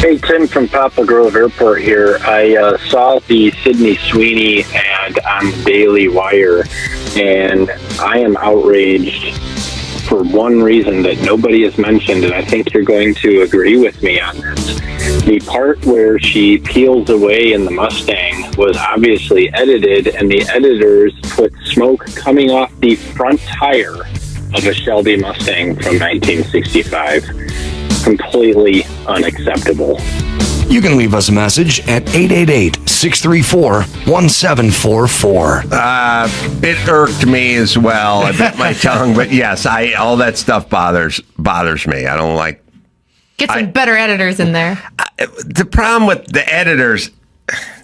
Hey, Tim from Poplar Grove Airport here. I saw the Sydney Sweeney ad on the Daily Wire, and I am outraged for one reason that nobody has mentioned, and I think you're going to agree with me on this. The part where she peels away in the Mustang was obviously edited, and the editors put smoke coming off the front tire of a Shelby Mustang from 1965. Completely unacceptable. You can leave us a message at 888-634-1744. It irked me as well. I bit my tongue, but yes, all that stuff bothers me. I don't like. Get some better editors in there. The problem with the editors,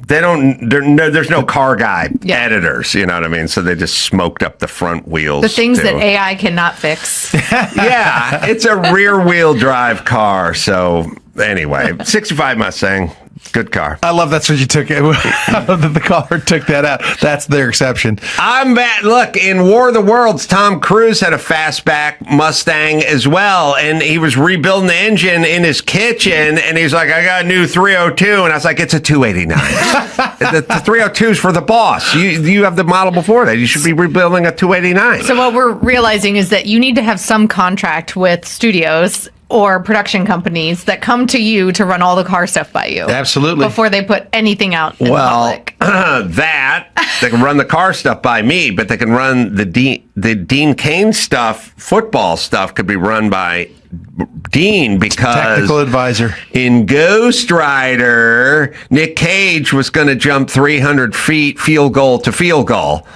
there's no car guy editors, you know what I mean? So they just smoked up the front wheels. The things that AI cannot fix. Yeah, it's a rear wheel drive car. So anyway, 65 Mustang. Good car. I love that's what you took it. That the caller took that out. That's their exception. I'm bad. Look, in War of the Worlds, Tom Cruise had a fastback Mustang as well, and he was rebuilding the engine in his kitchen, and he's like, I got a new 302, and I was like, it's a 289. the 302 is for the boss. You have the model before that. You should be rebuilding a 289. So what we're realizing is that you need to have some contract with studios or production companies that come to you to run all the car stuff by you. Absolutely. Before they put anything out in the public. They can run the car stuff by me, but they can run the Dean Cain stuff, football stuff could be run by Dean because technical advisor. In Ghost Rider, Nick Cage was going to jump 300 feet field goal to field goal.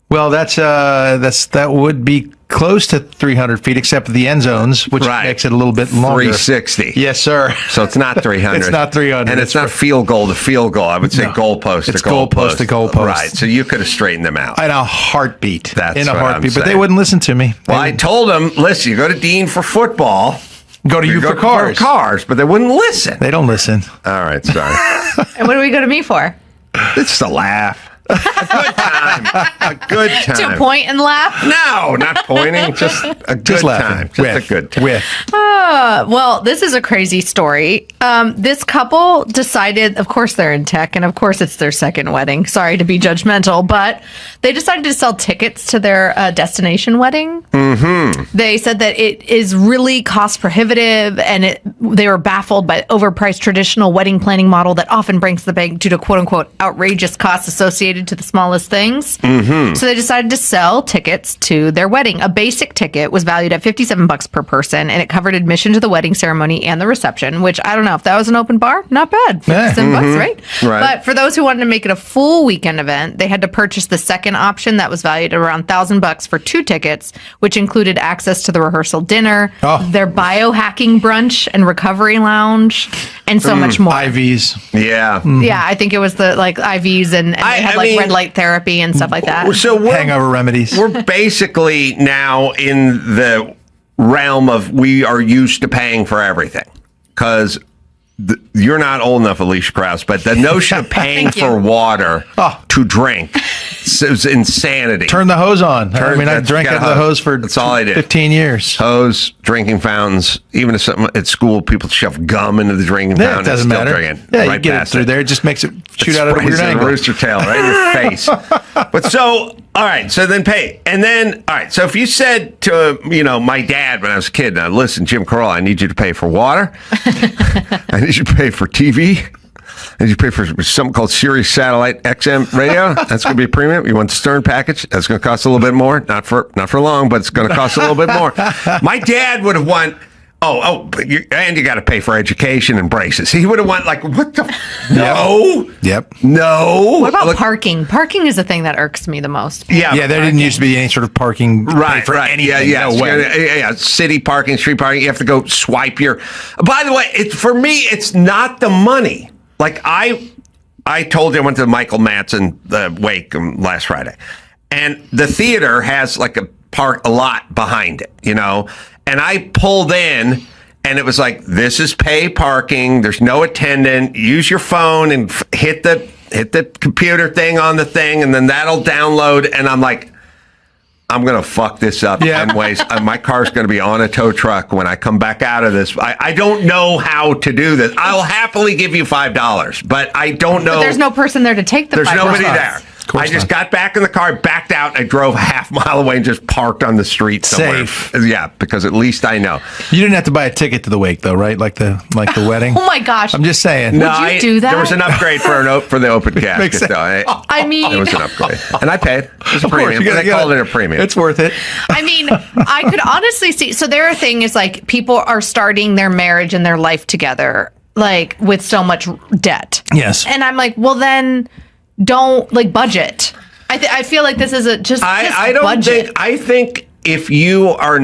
Well, that would be close to 300 feet, except the end zones, which makes it a little bit longer. 360. Yes, sir. So it's not 300. It's not 300. And it's not field goal to field goal. I would say goalpost to goalpost. It's goalpost to goalpost. Right. So you could have straightened them out. In a heartbeat. That's in a what heartbeat. I'm But they saying. wouldn't listen to me. Well, I told them, listen, you go to Dean for football. Go to you for cars. But they wouldn't listen. They don't listen. All right, sorry. And what do we go to me for? It's a laugh. A good time. A good time. To point and laugh? No, not pointing. Just a good time. Just a good time. Well, this is a crazy story. This couple decided, of course they're in tech, and of course it's their second wedding. Sorry to be judgmental, but they decided to sell tickets to their destination wedding. Mm-hmm. They said that it is really cost prohibitive, and they were baffled by overpriced traditional wedding planning model that often breaks the bank due to quote unquote outrageous costs associated to the smallest things. Mm-hmm. So they decided to sell tickets to their wedding. A basic ticket was valued at $57 per person, and it covered admission to the wedding ceremony and the reception, which I don't know if that was an open bar, not bad. $57, right? But for those who wanted to make it a full weekend event, they had to purchase the second option that was valued at around $1,000 for 2 tickets, which included access to the rehearsal dinner, their biohacking brunch and recovery lounge, and so much more. IVs. Yeah. Yeah, I think it was the IVs and they had red light therapy and stuff like that. So hangover remedies. We're basically now in the realm of we are used to paying for everything because you're not old enough, Alicia Krause, but the notion of paying for water to drink is insanity. Turn the hose on. I drank out of the hose for that's all I did. 15 years. Hose, drinking fountains, even if something at school, people shove gum into the drinking fountain. It doesn't matter. Drinking, you get it through there. It just makes it shoot out of your angle. Rooster tail right in your face. But so, all right, so then pay. And then, all right, so if you said to, my dad when I was a kid, now listen, Jim Carolla, I need you to pay for water. I need you to pay for TV. I need you to pay for something called Sirius Satellite XM radio. That's going to be a premium. You want the Stern package? That's going to cost a little bit more. Not for long, but it's going to cost a little bit more. My dad would have won. And you got to pay for education and braces. He would have went what the? No. Yep. No. What about parking? Parking is the thing that irks me the most. Yeah. There didn't used to be any sort of parking. Right. For anything. Yeah. No way. Yeah. City parking, street parking. You have to go swipe your. By the way, for me, it's not the money. I told you I went to the Michael Madsen wake last Friday, and the theater has a lot behind it, And I pulled in, and it was this is pay parking. There's no attendant. Use your phone and hit the computer thing on the thing, and then that'll download. And I'm like, I'm going to fuck this up 10 ways. My car's going to be on a tow truck when I come back out of this. I don't know how to do this. I'll happily give you $5, but I don't know. But there's no person there to take the $5. There's nobody there. I just got back in the car, backed out, and I drove a half mile away and just parked on the street somewhere. Safe. Yeah, because at least I know. You didn't have to buy a ticket to the wake, though, right? Like the wedding? Oh, my gosh. I'm just saying. No, Would you do that? There was an upgrade for the open casket. Makes sense. I mean, it was an upgrade. And I paid. It was a Of course, premium. you gotta They called it a premium. It's worth it. I mean, I could honestly see. So their thing is like people are starting their marriage and their life together, like with so much debt. Yes. And I'm like, well, then don't like budget. I feel like this is I don't budget. think. I think if you are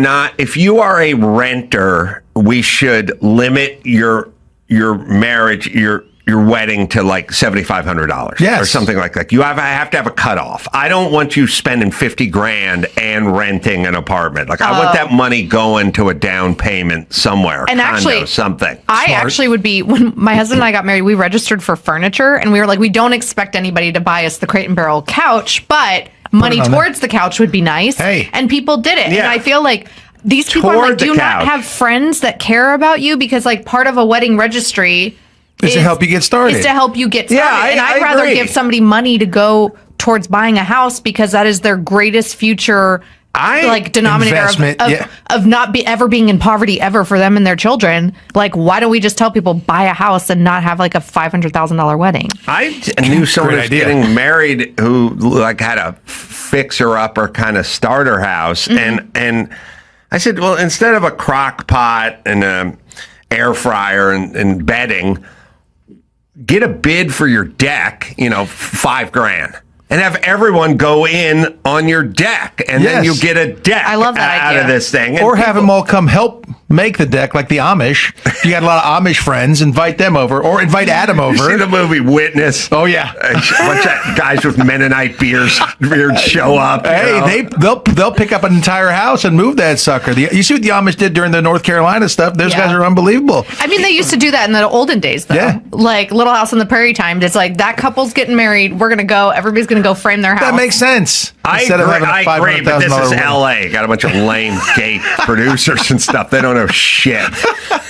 a renter, we should limit your marriage, your wedding to like $7,500 or something like that. I have to have a cutoff. I don't want you spending $50,000 and renting an apartment. Like I want that money going to a down payment somewhere. And condo, actually, something. I actually would be, when my husband and I got married, we registered for furniture and we were like, we don't expect anybody to buy us the Crate and Barrel couch, but money towards the couch would be nice. Hey. And people did it. Yeah. And I feel like these people are Toward like, the do not couch. have friends that care about you, because like part of a wedding registry Is to help you get started. Is to help you get started. Yeah, and I I'd rather agree. give somebody money to go towards buying a house, because that is their greatest future denominator Investment, of not ever being in poverty ever for them and their children. Like, why don't we just tell people buy a house and not have like a $500,000 wedding? I knew someone Great was idea. getting married who like had a fixer-upper kind of starter house, and I said, well, instead of a crock pot and a air fryer and bedding, get a bid for your deck, $5,000. And have everyone go in on your deck, and then you get a deck I love that out idea. of this thing. And Or have them all come help make the deck, like the Amish. If you got a lot of Amish friends, invite them over, or invite Adam You see over. the movie Witness? Oh yeah. A bunch of guys with Mennonite beards show up. Hey, they'll pick up an entire house and move that sucker. You see what the Amish did during the North Carolina stuff? Those Yeah. guys are unbelievable. I mean, they used to do that in the olden days, though. Yeah. Like Little House on the Prairie times. It's like that couple's getting married. We're gonna go. Everybody's gonna go frame their house. That makes sense. I Instead of having a agree, but this $500,000 is wedding. L.A. Got a bunch of lame gay producers and stuff. They don't know shit.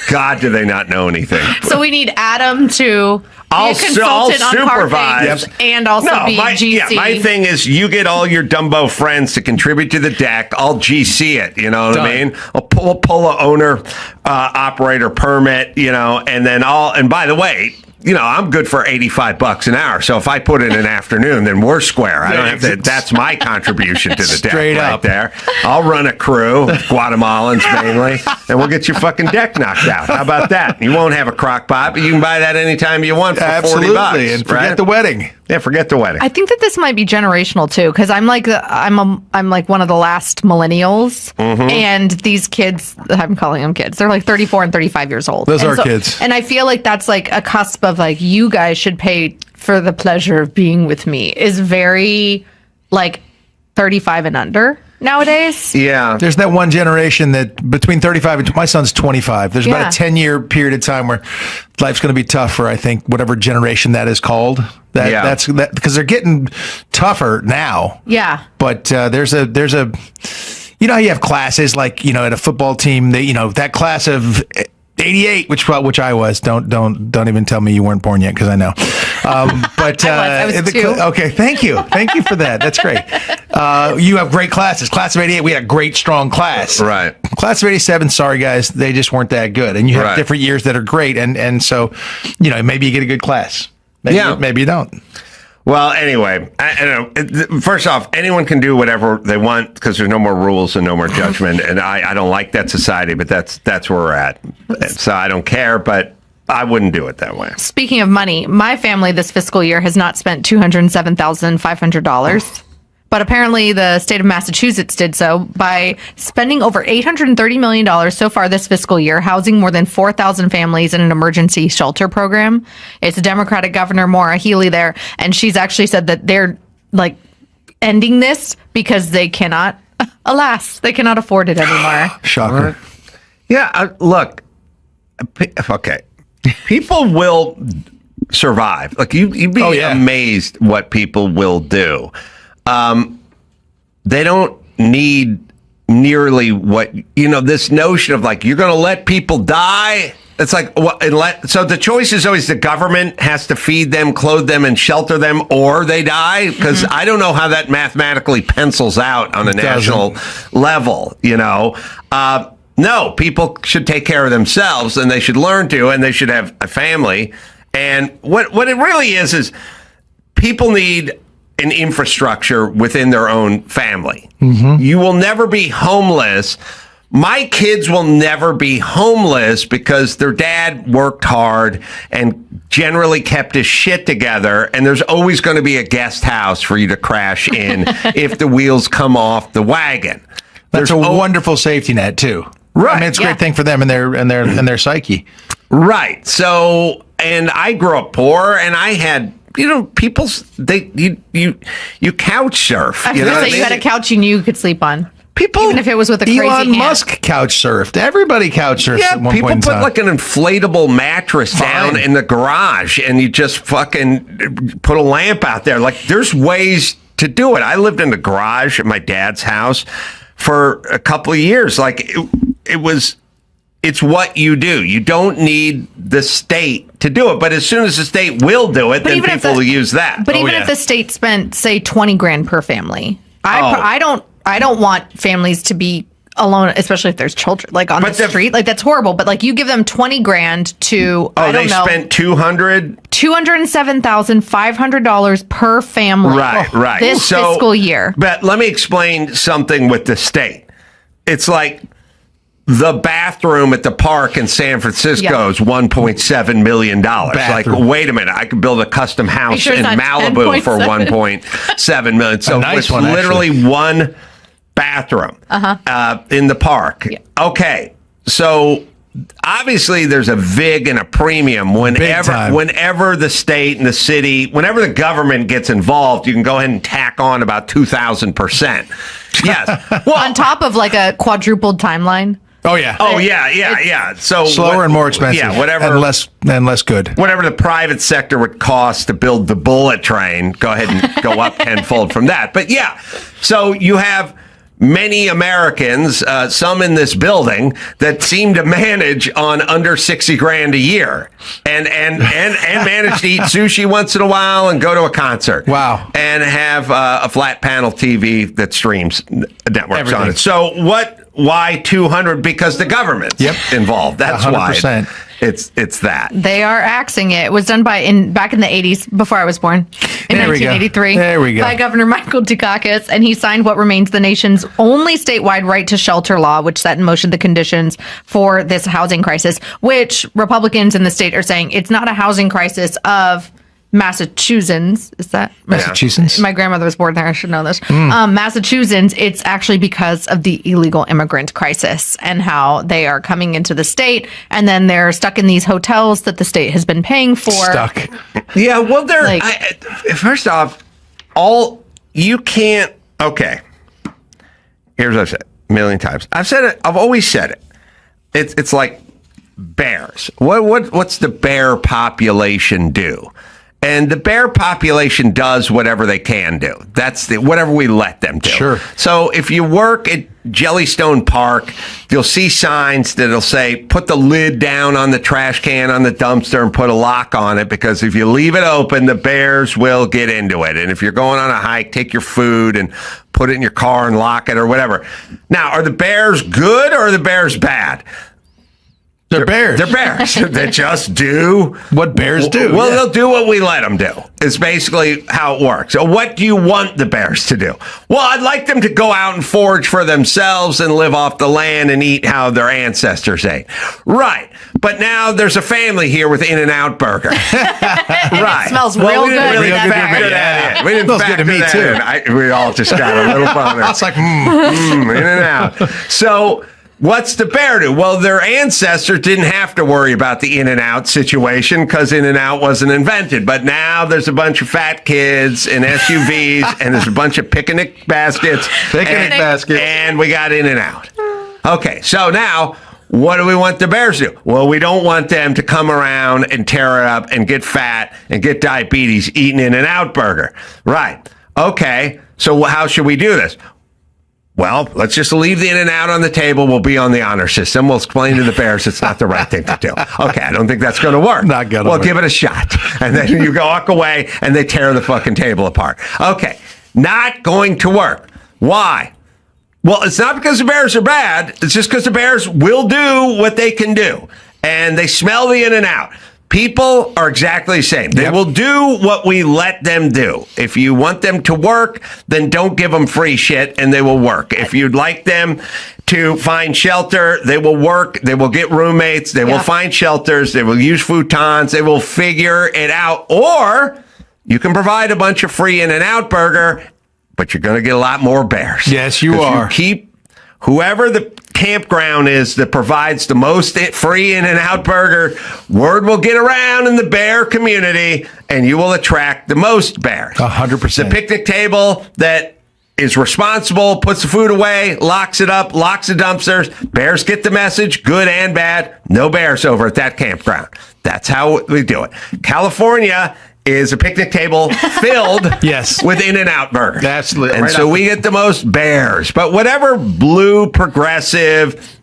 God, do they not know anything? So we need Adam to be I'll a consultant on car supervise. things and also be GC. my thing is you get all your Dumbo friends to contribute to the deck. I'll GC it. You know what I Done. mean? I'll pull a owner operator permit. And then and by the way, I'm good for $85 an hour. So if I put in an afternoon, then we're square. I don't have to. That's my contribution to the Straight deck right up. there. I'll run a crew, Guatemalans mainly, and we'll get your fucking deck knocked out. How about that? You won't have a crock pot, but you can buy that anytime you want for Absolutely. $40. And forget right? the wedding. Yeah, forget the wedding. I think that this might be generational too, because I'm like I'm like one of the last millennials, and these kids, I'm calling them kids, they're like 34 and 35 years old. Those And are kids. and I feel like that's like a cusp of like, you guys should pay for the pleasure of being with me, is very like 35 and under nowadays. Yeah. There's that one generation that between 35 and my son's 25. There's Yeah. about a 10-year period of time where life's going to be tough for, I think, whatever generation that is called. That's because they're getting tougher now. Yeah. But there's a how you have classes like at a football team, that class of 88, which I was. Don't even tell me you weren't born yet, because I know. But I was too. okay, thank you for that. That's great. You have great classes. Class of 88, we had a great strong class. Right. Class of 87, sorry guys, they just weren't that good. And you have Right. different years that are great, and so maybe you get a good class. Maybe you don't. Well, anyway, I don't know. First off, anyone can do whatever they want because there's no more rules and no more judgment. And I don't like that society, but that's where we're at. So I don't care, but I wouldn't do it that way. Speaking of money, my family this fiscal year has not spent $207,500. But apparently the state of Massachusetts did so by spending over $830 million so far this fiscal year, housing more than 4,000 families in an emergency shelter program. It's Democratic Governor Maura Healey there, and she's actually said that they're like ending this because they cannot, alas, they cannot afford it anymore. Shocker. Yeah, look, okay. People will survive. Like you'd be amazed what people will do. They don't need nearly what, this notion of like, you're going to let people die. It's like, so the choice is always the government has to feed them, clothe them, and shelter them, or they die. Because I don't know how that mathematically pencils out on a national level, No, people should take care of themselves, and they should learn to, and they should have a family. And what it really is people need an infrastructure within their own family. You will never be homeless. My kids will never be homeless because their dad worked hard and generally kept his shit together. And there's always going to be a guest house for you to crash in if the wheels come off the wagon. That's a wonderful safety net too. Right. I mean, it's a great thing for them and their psyche. Right. So, and I grew up poor, and I had, people, you couch surf. I was going to say you had a couch you knew you could sleep on. People, even if it was with a crazy Elon hand. Musk couch surfed. Everybody couch surfs at one people point in put time. like an inflatable mattress down in the garage, and you just fucking put a lamp out there. Like, there's ways to do it. I lived in the garage at my dad's house for a couple of years. Like, it's what you do. You don't need the state to do it, but as soon as the state will do it, then people will use that. But even if the state spent, say, $20,000 per family, I don't want families to be alone, especially if there's children, like on the street. Like, that's horrible. But like, you give them $20,000 to, I don't know. They spent $207,500 per family. Right. This fiscal year. But let me explain something with the state. It's like the bathroom at the park in San Francisco is $1.7 million. Like, wait a minute, I could build a custom house in Malibu for $1.7 million. So it's literally one bathroom in the park. Yeah. Okay, so obviously there's a vig and a premium whenever the state and the city, whenever the government gets involved, you can go ahead and tack on about 2,000%. Yes. Well, on top of like a quadrupled timeline. Oh yeah. Yeah. So slower and more expensive. Yeah, whatever. And less good. Whatever the private sector would cost to build the bullet train, go ahead and go up tenfold from that. But yeah, so you have many Americans, some in this building, that seem to manage on under $60,000 a year, and manage to eat sushi once in a while and go to a concert. Wow! And have a flat panel TV that streams networks on it. So why 200? Because the government's involved. That's 100%. Why it's that. They are axing it. It was done back in the 80s, before I was born, in 1983. There we go. By Governor Michael Dukakis, and he signed what remains the nation's only statewide right to shelter law, which set in motion the conditions for this housing crisis, which Republicans in the state are saying it's not a housing crisis of Massachusetts. Is that Massachusetts? My grandmother was born there. I should know this. Massachusetts. It's actually because of the illegal immigrant crisis and how they are coming into the state, and then they're stuck in these hotels that the state has been paying for. Stuck. Yeah. Well, first off, you can't. Okay. Here's what I've said a million times. I've said it. I've always said it. It's like bears. What's the bear population do? And the bear population does whatever they can do. That's whatever we let them do. Sure. So if you work at Jellystone Park, you'll see signs that'll say, put the lid down on the trash can on the dumpster and put a lock on it, because if you leave it open, the bears will get into it. And if you're going on a hike, take your food and put it in your car and lock it or whatever. Now, are the bears good or are the bears bad? They're bears. They're bears. They just do what bears do. Well, they'll do what we let them do. It's basically how it works. So what do you want the bears to do? Well, I'd like them to go out and forage for themselves and live off the land and eat how their ancestors ate. Right. But now there's a family here with In-N-Out Burger. Right. It smells real we didn't good. really factor that in. We didn't smells good to factor me, that too. in. We all just got a little boner. I was like, In-N-Out. So what's the bear do? Well, their ancestors didn't have to worry about the In-N-Out situation because In-N-Out wasn't invented. But now there's a bunch of fat kids in SUVs and there's a bunch of picnic baskets. And we got In-N-Out. Okay, so now what do we want the bears to do? Well, we don't want them to come around and tear it up and get fat and get diabetes eating In-N-Out burger. Right. Okay, so how should we do this? Well, let's just leave the In-N-Out on the table. We'll be on the honor system. We'll explain to the Bears it's not the right thing to do. Okay, I don't think that's going to work. Not going to work. Well, give it a shot. And then you go walk away, and they tear the fucking table apart. Okay, not going to work. Why? Well, it's not because the Bears are bad. It's just because the Bears will do what they can do. And they smell the In-N-Out. People are exactly the same. They will do what we let them do. If you want them to work, then don't give them free shit and they will work. If you'd like them to find shelter, they will work. They will get roommates. They will find shelters. They will use futons. They will figure it out. Or you can provide a bunch of free In-N-Out burger, but you're going to get a lot more bears. Yes, you are. You keep whoever the campground is that provides the most free In-N-Out burger, word will get around in the bear community, and you will attract the most bears. 100%. The picnic table that is responsible, puts the food away, locks it up, locks the dumpsters. Bears get the message, good and bad. No bears over at that campground. That's how we do it. California is a picnic table filled with In-N-Out burgers. Absolutely. And so we get the most bears. But whatever blue, progressive,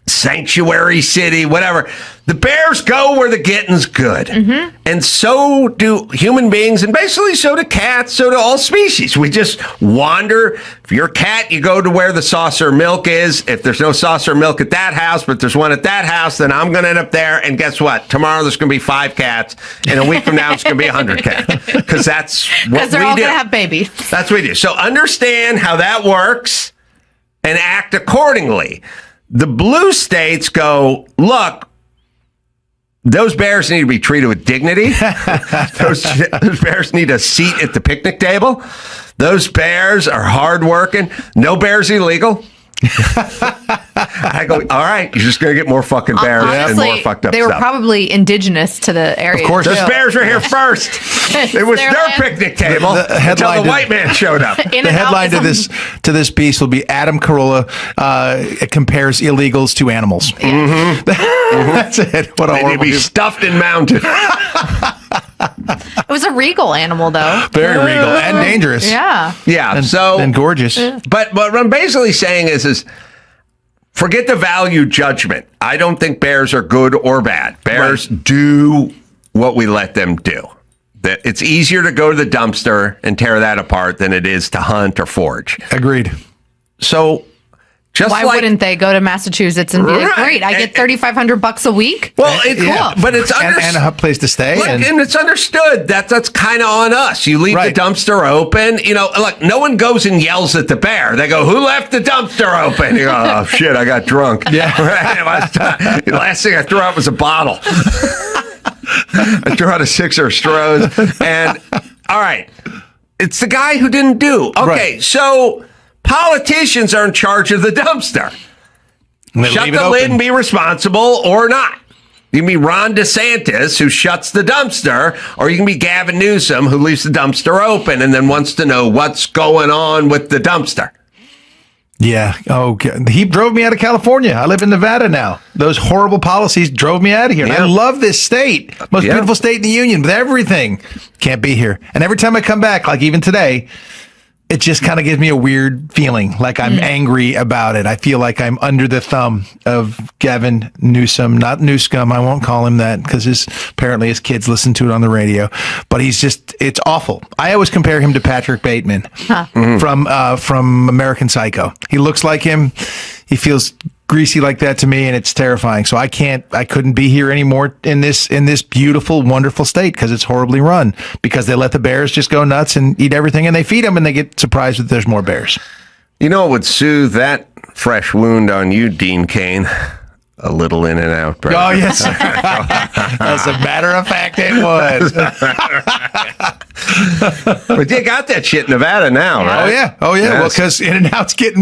sanctuary city, whatever, the bears go where the getting's good. Mm-hmm. And so do human beings, and basically so do cats, so do all species. We just wander. If you're a cat, you go to where the saucer of milk is. If there's no saucer of milk at that house, but there's one at that house, then I'm going to end up there. And guess what? Tomorrow there's going to be 5 cats. And a week from now, it's going to be 100 cats. Because that's what we do. Because they're all going to have babies. That's what we do. So understand how that works and act accordingly. The blue states go, look, those bears need to be treated with dignity. Those bears need a seat at the picnic table. Those bears are hardworking. No bears illegal. I go, all right, you're just going to get more fucking bears and more fucked up they were stuff. probably indigenous to the area. Of course. Those bears were here first. It was their picnic table until the white man showed up. The headline to this piece will be Adam Carolla compares illegals to animals. Yeah. That's it. What a They need to horrible be stuffed and mounted. It was a regal animal, though. Very regal and dangerous. Yeah. Yeah. And gorgeous. But what I'm basically saying is forget the value judgment. I don't think bears are good or bad. Bears do what we let them do. It's easier to go to the dumpster and tear that apart than it is to hunt or forage. Agreed. So why wouldn't they go to Massachusetts and be like, great, I get $3,500 a week? Well, but it's and a place to stay. Look, and it's understood that's kind of on us. You leave the dumpster open. You know, look, no one goes and yells at the bear. They go, "Who left the dumpster open?" You go, "Oh shit, I got drunk." Yeah. The last thing I threw out was a bottle. I threw out a 6 or Strohs, and all right, it's the guy who didn't do. Okay, so politicians are in charge of the dumpster. Shut the lid and be responsible, or not. You can be Ron DeSantis, who shuts the dumpster, or you can be Gavin Newsom, who leaves the dumpster open and then wants to know what's going on with the dumpster. Yeah. Oh, he drove me out of California. I live in Nevada now. Those horrible policies drove me out of here. And I love this state. Most beautiful state in the union with everything. Can't be here. And every time I come back, like even today, it just kind of gives me a weird feeling, like I'm angry about it. I feel like I'm under the thumb of Gavin Newsom, not Newscum. I won't call him that because apparently his kids listen to it on the radio. But it's awful. I always compare him to Patrick Bateman from American Psycho. He looks like him. He feels greasy like that to me, and it's terrifying. So I couldn't be here anymore in this beautiful, wonderful state because it's horribly run, because they let the bears just go nuts and eat everything, and they feed them and they get surprised that there's more bears. You know what would soothe that fresh wound on you, Dean Cain? A little In-N-Out burger. Oh, yes. As a matter of fact, it was. But you got that shit in Nevada now, right? Oh, yeah. Yes. Well, because In-N-Out's they're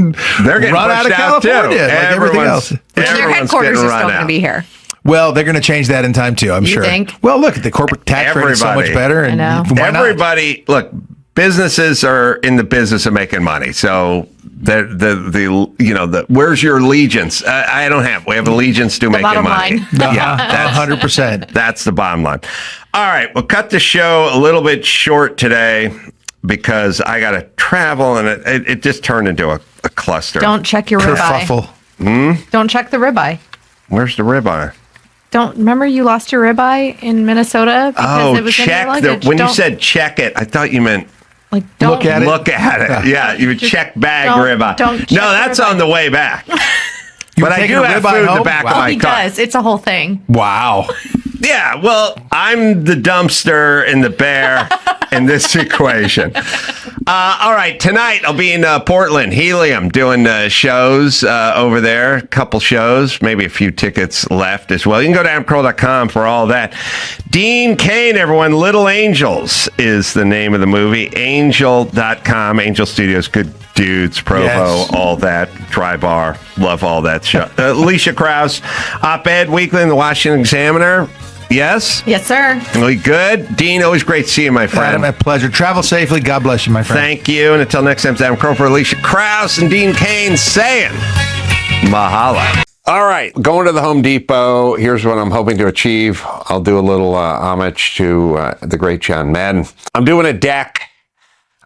getting run out of California, like everything else. Their headquarters is still going to be here. Well, they're going to change that in time, too, I'm sure. You think? Well, look, the corporate tax rate is so much better. And I know. Everybody, look, businesses are in the business of making money. So the where's your allegiance? I don't have. We have allegiance to making money. Line. Yeah, that's 100%. That's the bottom line. All right, we'll cut the show a little bit short today because I got to travel, and it just turned into a cluster. Don't check your ribeye. Kerfuffle. Don't check the ribeye. Where's the ribeye? Don't remember you lost your ribeye in Minnesota because it was in your check luggage. when you Don't- said check it, I thought you meant like don't Look at it. look at it. Yeah, you would check bag ribeye. don't check No, that's ribeye. on the way back. You But I taking do a have ribeye food in the home? back Wow. of my He car. does. It's a whole thing. Wow. Yeah, well, I'm the dumpster and the bear in this equation. All right, tonight I'll be in Portland, Helium, doing shows over there, a couple shows, maybe a few tickets left as well. You can go to adamcarolla.com for all that. Dean Cain, everyone, Little Angels is the name of the movie. Angel.com, Angel Studios, good dudes, Provo, Yes. all that, Dry Bar, love all that show. Alicia Krause, Op-Ed Weekly in the Washington Examiner. Yes? Yes, sir. We good? Dean, always great to see you, my friend. Adam, a pleasure. Travel safely. God bless you, my friend. Thank you. And until next time, it's Adam Crow for Alicia Krause and Dean Cain saying Mahala. All right, going to the Home Depot. Here's what I'm hoping to achieve. I'll do a little homage to the great John Madden. I'm doing a deck.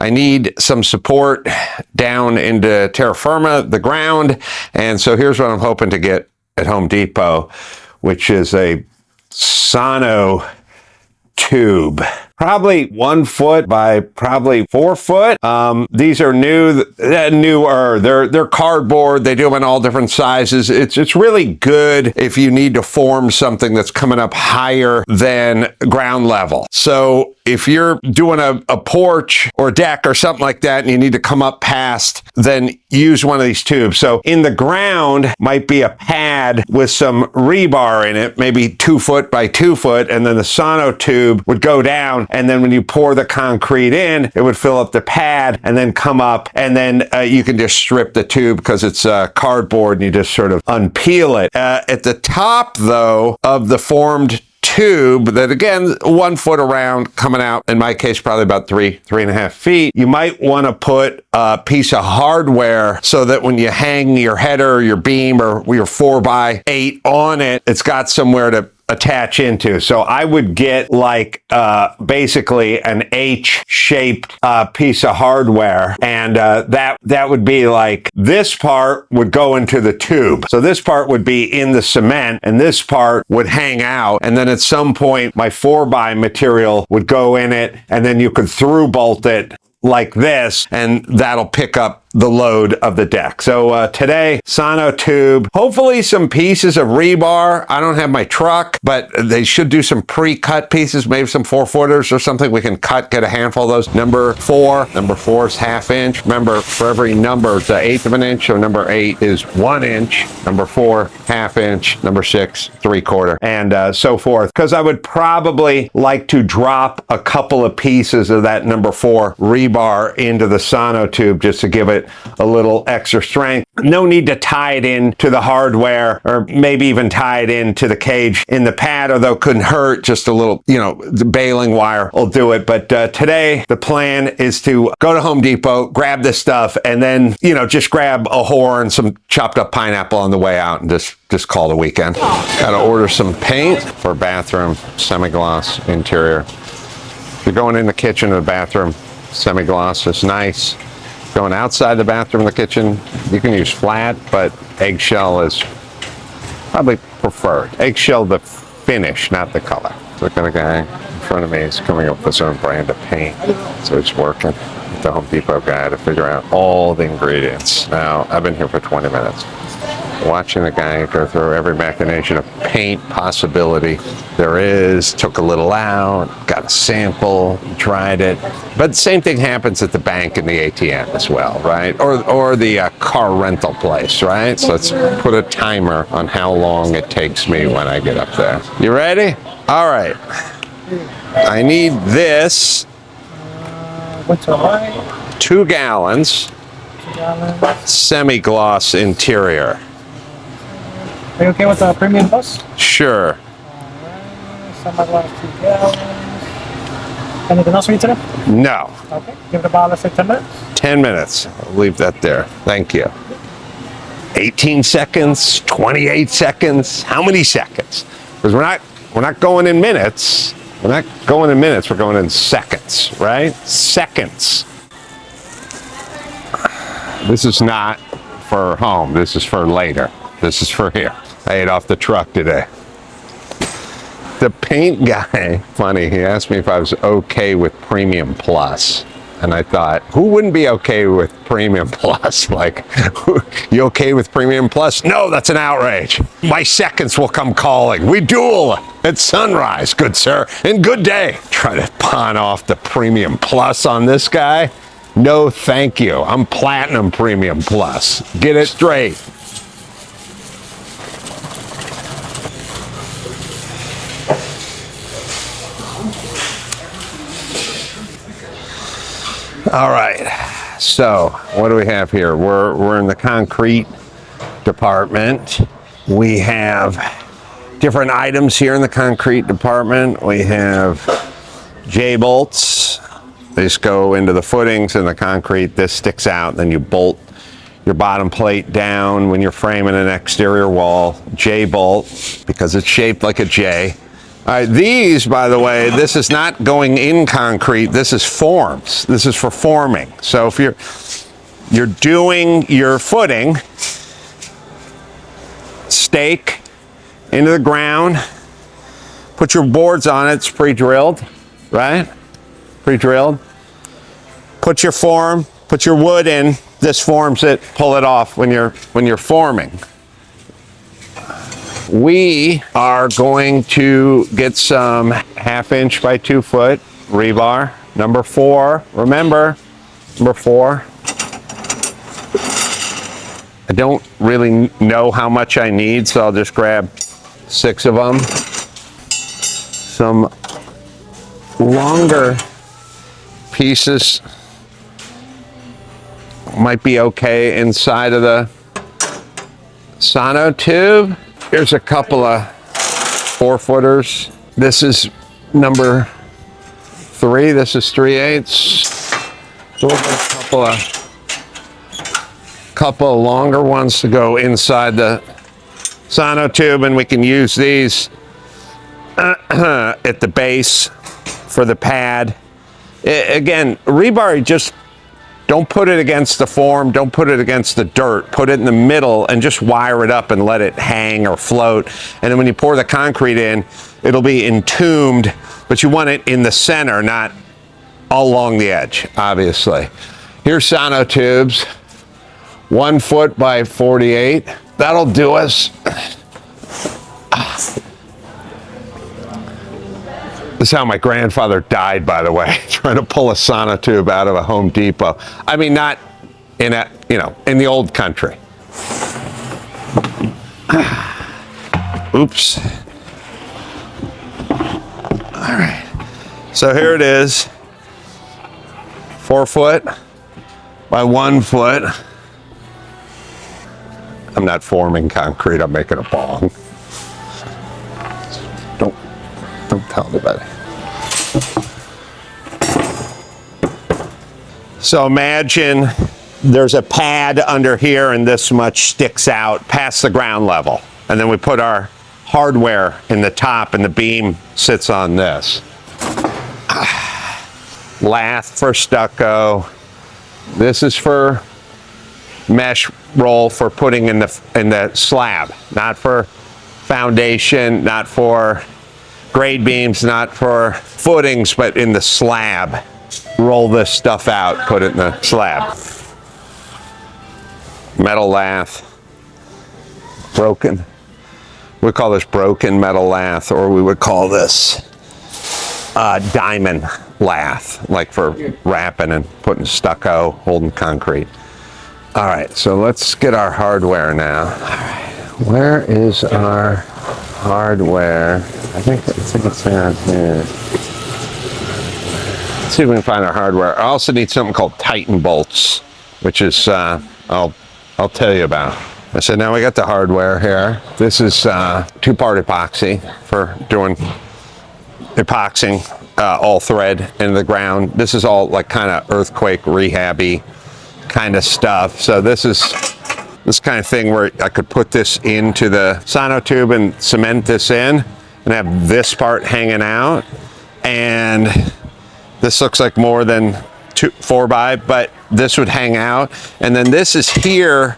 I need some support down into terra firma, the ground. And so here's what I'm hoping to get at Home Depot, which is a sono tube. Probably 1 foot by probably 4 foot. These are newer. They're cardboard. They do them in all different sizes. It's really good if you need to form something that's coming up higher than ground level. So if you're doing a porch or a deck or something like that and you need to come up past, then use one of these tubes. So in the ground might be a pad with some rebar in it, maybe 2 foot by 2 foot, and then the sono tube would go down. And then when you pour the concrete in, it would fill up the pad and then come up, and then you can just strip the tube because it's cardboard and you just sort of unpeel it. At the top, though, of the formed tube that, again, 1 foot around, coming out, in my case, probably about 3.5 feet, you might want to put a piece of hardware so that when you hang your header or your beam or your 4x8 on it, it's got somewhere to attach into. So I would get like basically an H-shaped piece of hardware, and that would be like, this part would go into the tube. So this part would be in the cement and this part would hang out, and then at some point my 4x material would go in it, and then you could through bolt it like this, and that'll pick up the load of the deck. So today, sono tube, hopefully some pieces of rebar. I don't have my truck, but they should do some pre-cut pieces, maybe some 4-footers or something we can cut, get a handful of those. Number 4 is 1/2 inch. Remember, for every number, it's 1/8 of an inch, so number 8 is 1 inch, number 4, 1/2 inch, number 6, 3/4, and so forth. Because I would probably like to drop a couple of pieces of that number 4 rebar into the sono tube just to give it a little extra strength. No need to tie it in to the hardware, or maybe even tie it into the cage in the pad, although it couldn't hurt. Just a little, the baling wire will do it. But today, the plan is to go to Home Depot, grab this stuff, and then, just grab a whore and some chopped up pineapple on the way out, and just call it a weekend. Got to order some paint for bathroom, semi-gloss interior. If you're going in the kitchen or the bathroom, semi-gloss is nice. Going outside the bathroom and the kitchen, you can use flat, but eggshell is probably preferred. Eggshell, the finish, not the color. Look at the guy in front of me. He's coming up with his own brand of paint. So he's working with the Home Depot guy to figure out all the ingredients. Now, I've been here for 20 minutes. Watching the guy go through every machination of paint possibility there is, took a little out, got a sample, tried it. But the same thing happens at the bank and the ATM as well, right? Or the car rental place, right? So let's put a timer on how long it takes me when I get up there. You ready? All right. I need this. What's all right? 2 gallons. Semi-gloss interior. Are you okay with the premium plus? Sure. Semi-gloss 2 gallons. Anything else for you today? No. Okay. Give it about, let's say, 10 minutes. 10 minutes. I'll leave that there. Thank you. 18 seconds, 28 seconds. How many seconds? Because we're not going in minutes. We're not going in minutes. We're going in seconds, right? Seconds. This is not for home. This is for later. This is for here. I ate off the truck today. The paint guy, funny, he asked me if I was okay with Premium Plus. And I thought, who wouldn't be okay with Premium Plus? Like, you okay with Premium Plus? No, that's an outrage. My seconds will come calling. We duel at sunrise, good sir, and good day. Try to pawn off the Premium Plus on this guy? No, thank you. I'm Platinum Premium Plus. Get it straight. All right, so what do we have here? We're in the concrete department. We have different items here in the concrete department. We have J-bolts. These go into the footings in the concrete. This sticks out, then you bolt your bottom plate down when you're framing an exterior wall. J-bolt, because it's shaped like a J. All right, these, by the way, this is not going in concrete. This is forms. This is for forming. So if you're doing your footing, stake into the ground, put your boards on it. It's pre-drilled, right? Pre-drilled. Put your form, put your wood in. This forms it. Pull it off when you're forming. We are going to get some 1/2 inch by 2 foot rebar. Number 4, remember, number 4. I don't really know how much I need, so I'll just grab 6 of them. Some longer pieces might be okay inside of the sono tube. Here's a couple of 4-footers. This is number 3. This is 3/8. So we'll get a couple of longer ones to go inside the sono tube, and we can use these at the base for the pad. Again, rebar, just don't put it against the form. Don't put it against the dirt. Put it in the middle and just wire it up and let it hang or float. And then when you pour the concrete in, it'll be entombed, but you want it in the center, not all along the edge, obviously. Here's sono tubes, 1 foot by 48. That'll do us. This is how my grandfather died, by the way, trying to pull a sonotube out of a Home Depot. I mean, not in in the old country. Oops. All right. So here it is. 4 foot by 1 foot. I'm not forming concrete, I'm making a bong. Don't tell anybody. So imagine there's a pad under here and this much sticks out past the ground level. And then we put our hardware in the top and the beam sits on this. Lath for stucco. This is for mesh roll for putting in the slab, not for foundation, not for grade beams, not for footings, but in the slab. Roll this stuff out, put it in the slab. Metal lath. Broken. We call this broken metal lath, or we would call this diamond lath, like for wrapping and putting stucco, holding concrete. All right, so let's get our hardware now. All right, where is our hardware? I think it's down here. Let's see if we can find our hardware. I also need something called Titan bolts, which is I'll tell you about. So now we got the hardware here. This is 2-part epoxy for doing epoxying all thread into the ground. This is all like kind of earthquake rehabby kind of stuff. So this is this kind of thing where I could put this into the sonotube and cement this in and have this part hanging out. And this looks like more than 4x, but this would hang out. And then this is here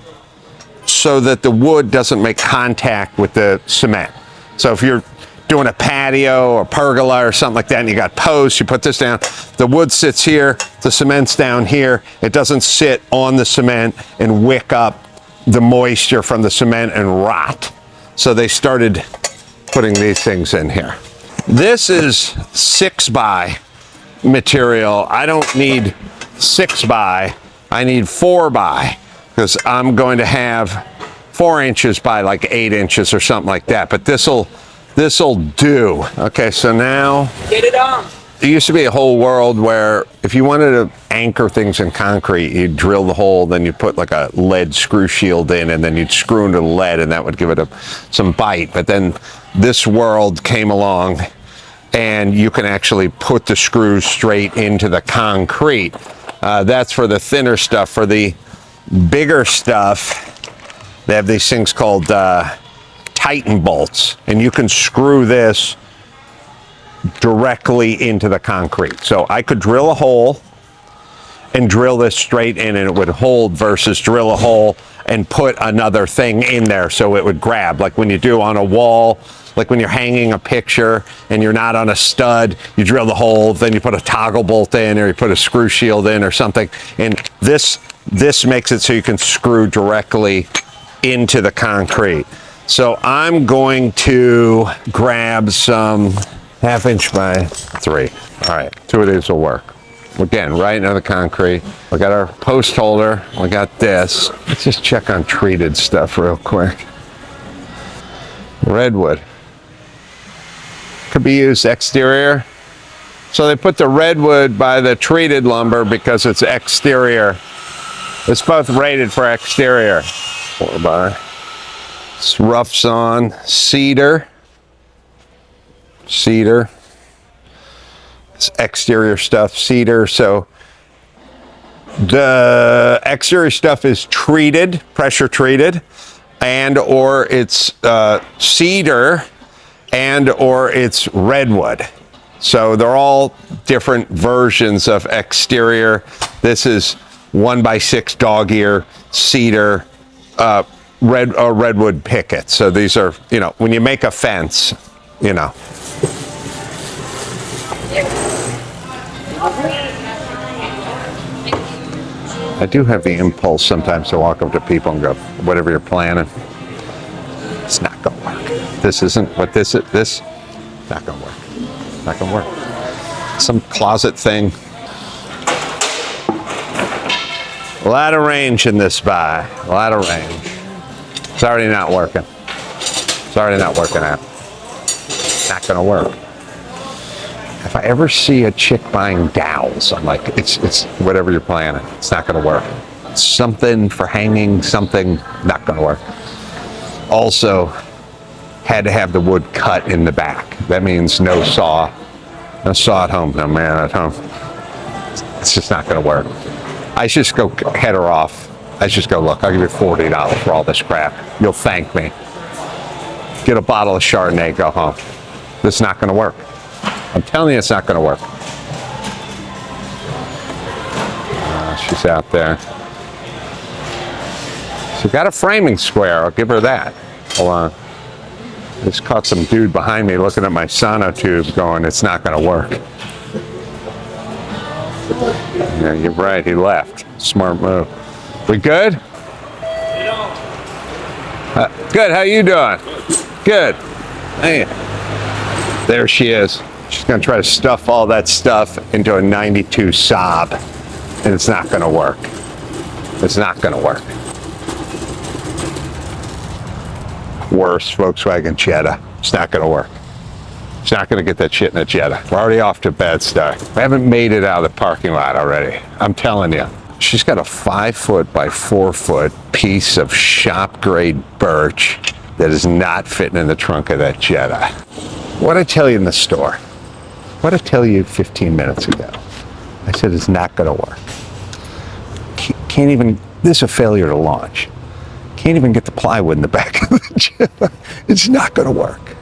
so that the wood doesn't make contact with the cement. So if you're doing a patio or pergola or something like that and you got posts, you put this down, the wood sits here, the cement's down here, it doesn't sit on the cement and wick up the moisture from the cement and rot. So they started putting these things in here. This is 6x material. I don't need 6x, I need 4x, because I'm going to have 4 inches by like 8 inches or something like that. But this'll do. Okay, so now Get it on. there used to be a whole world where if you wanted to anchor things in concrete, you'd drill the hole, then you'd put like a lead screw shield in, and then you'd screw into the lead, and that would give it some bite. But then this world came along, and you can actually put the screws straight into the concrete. That's for the thinner stuff. For the bigger stuff, they have these things called Titan bolts, and you can screw this directly into the concrete. So I could drill a hole and drill this straight in, and it would hold, versus drill a hole and put another thing in there so it would grab, like when you do on a wall, like when you're hanging a picture and you're not on a stud, you drill the hole, then you put a toggle bolt in, or you put a screw shield in or something. And this makes it so you can screw directly into the concrete. So I'm going to grab some 1/2 inch by 3. All right, 2 of these will work. Again, right into the concrete. We got our post holder. We got this. Let's just check on treated stuff real quick. Redwood. Could be used exterior. So they put the redwood by the treated lumber because it's exterior. It's both rated for exterior. 4x. It's rough sawn cedar. Cedar. It's exterior stuff, cedar. So the exterior stuff is treated, pressure treated, and or it's cedar, and or it's redwood. So they're all different versions of exterior. This is 1x6 dog ear cedar, redwood picket. So these are, you know, when you make a fence, you know. I do have the impulse sometimes to walk up to people and go, whatever you're planning, it's not gonna work. This isn't what this is. This not gonna work. Not gonna work. Some closet thing. A lot of range in this buy. A lot of range. It's already not working. It's already not working out. Not gonna work. If I ever see a chick buying dowels, I'm like, it's whatever you're planning. It's not gonna work. Something for hanging, something not gonna work. Also, had to have the wood cut in the back. That means no saw. No saw at home, no man at home. It's just not gonna work. I should just go head her off. I should just go, look, I'll give you $40 for all this crap. You'll thank me. Get a bottle of Chardonnay, go home. This is not gonna work. I'm telling you, it's not gonna work. She's out there. She got a framing square, I'll give her that. Hold on. I just caught some dude behind me looking at my sonotube going, it's not gonna work. Yeah, you're right, he left. Smart move. We good? Good, how you doing? Good. Hey. There she is. She's gonna try to stuff all that stuff into a 92 Saab, and it's not gonna work. It's not gonna work. Worse, Volkswagen Jetta. It's not gonna work. It's not gonna get that shit in a Jetta. We're already off to a bad start. We haven't made it out of the parking lot already. I'm telling you. She's got a 5-foot by 4-foot piece of shop grade birch that is not fitting in the trunk of that Jetta. What'd I tell you in the store? What'd I tell you 15 minutes ago? I said it's not gonna work. Can't even, this is a failure to launch. Can't even get the plywood in the back of the Jetta. It's not gonna work.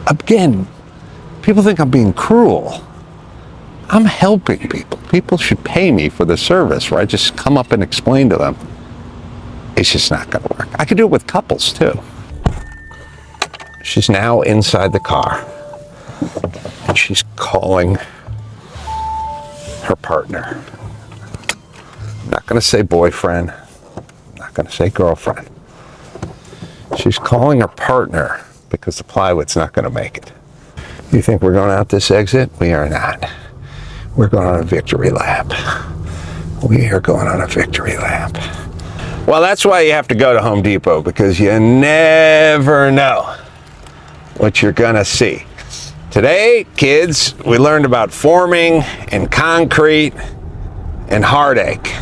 Again, people think I'm being cruel. I'm helping people. People should pay me for the service where I just come up and explain to them. It's just not going to work. I could do it with couples, too. She's now inside the car, and she's calling her partner. I'm not going to say boyfriend. I'm not going to say girlfriend. She's calling her partner because the plywood's not going to make it. You think we're going out this exit? We are not. We're going on a victory lap. We are going on a victory lap. Well, that's why you have to go to Home Depot, because you never know what you're going to see. Today, kids, we learned about forming and concrete and heartache.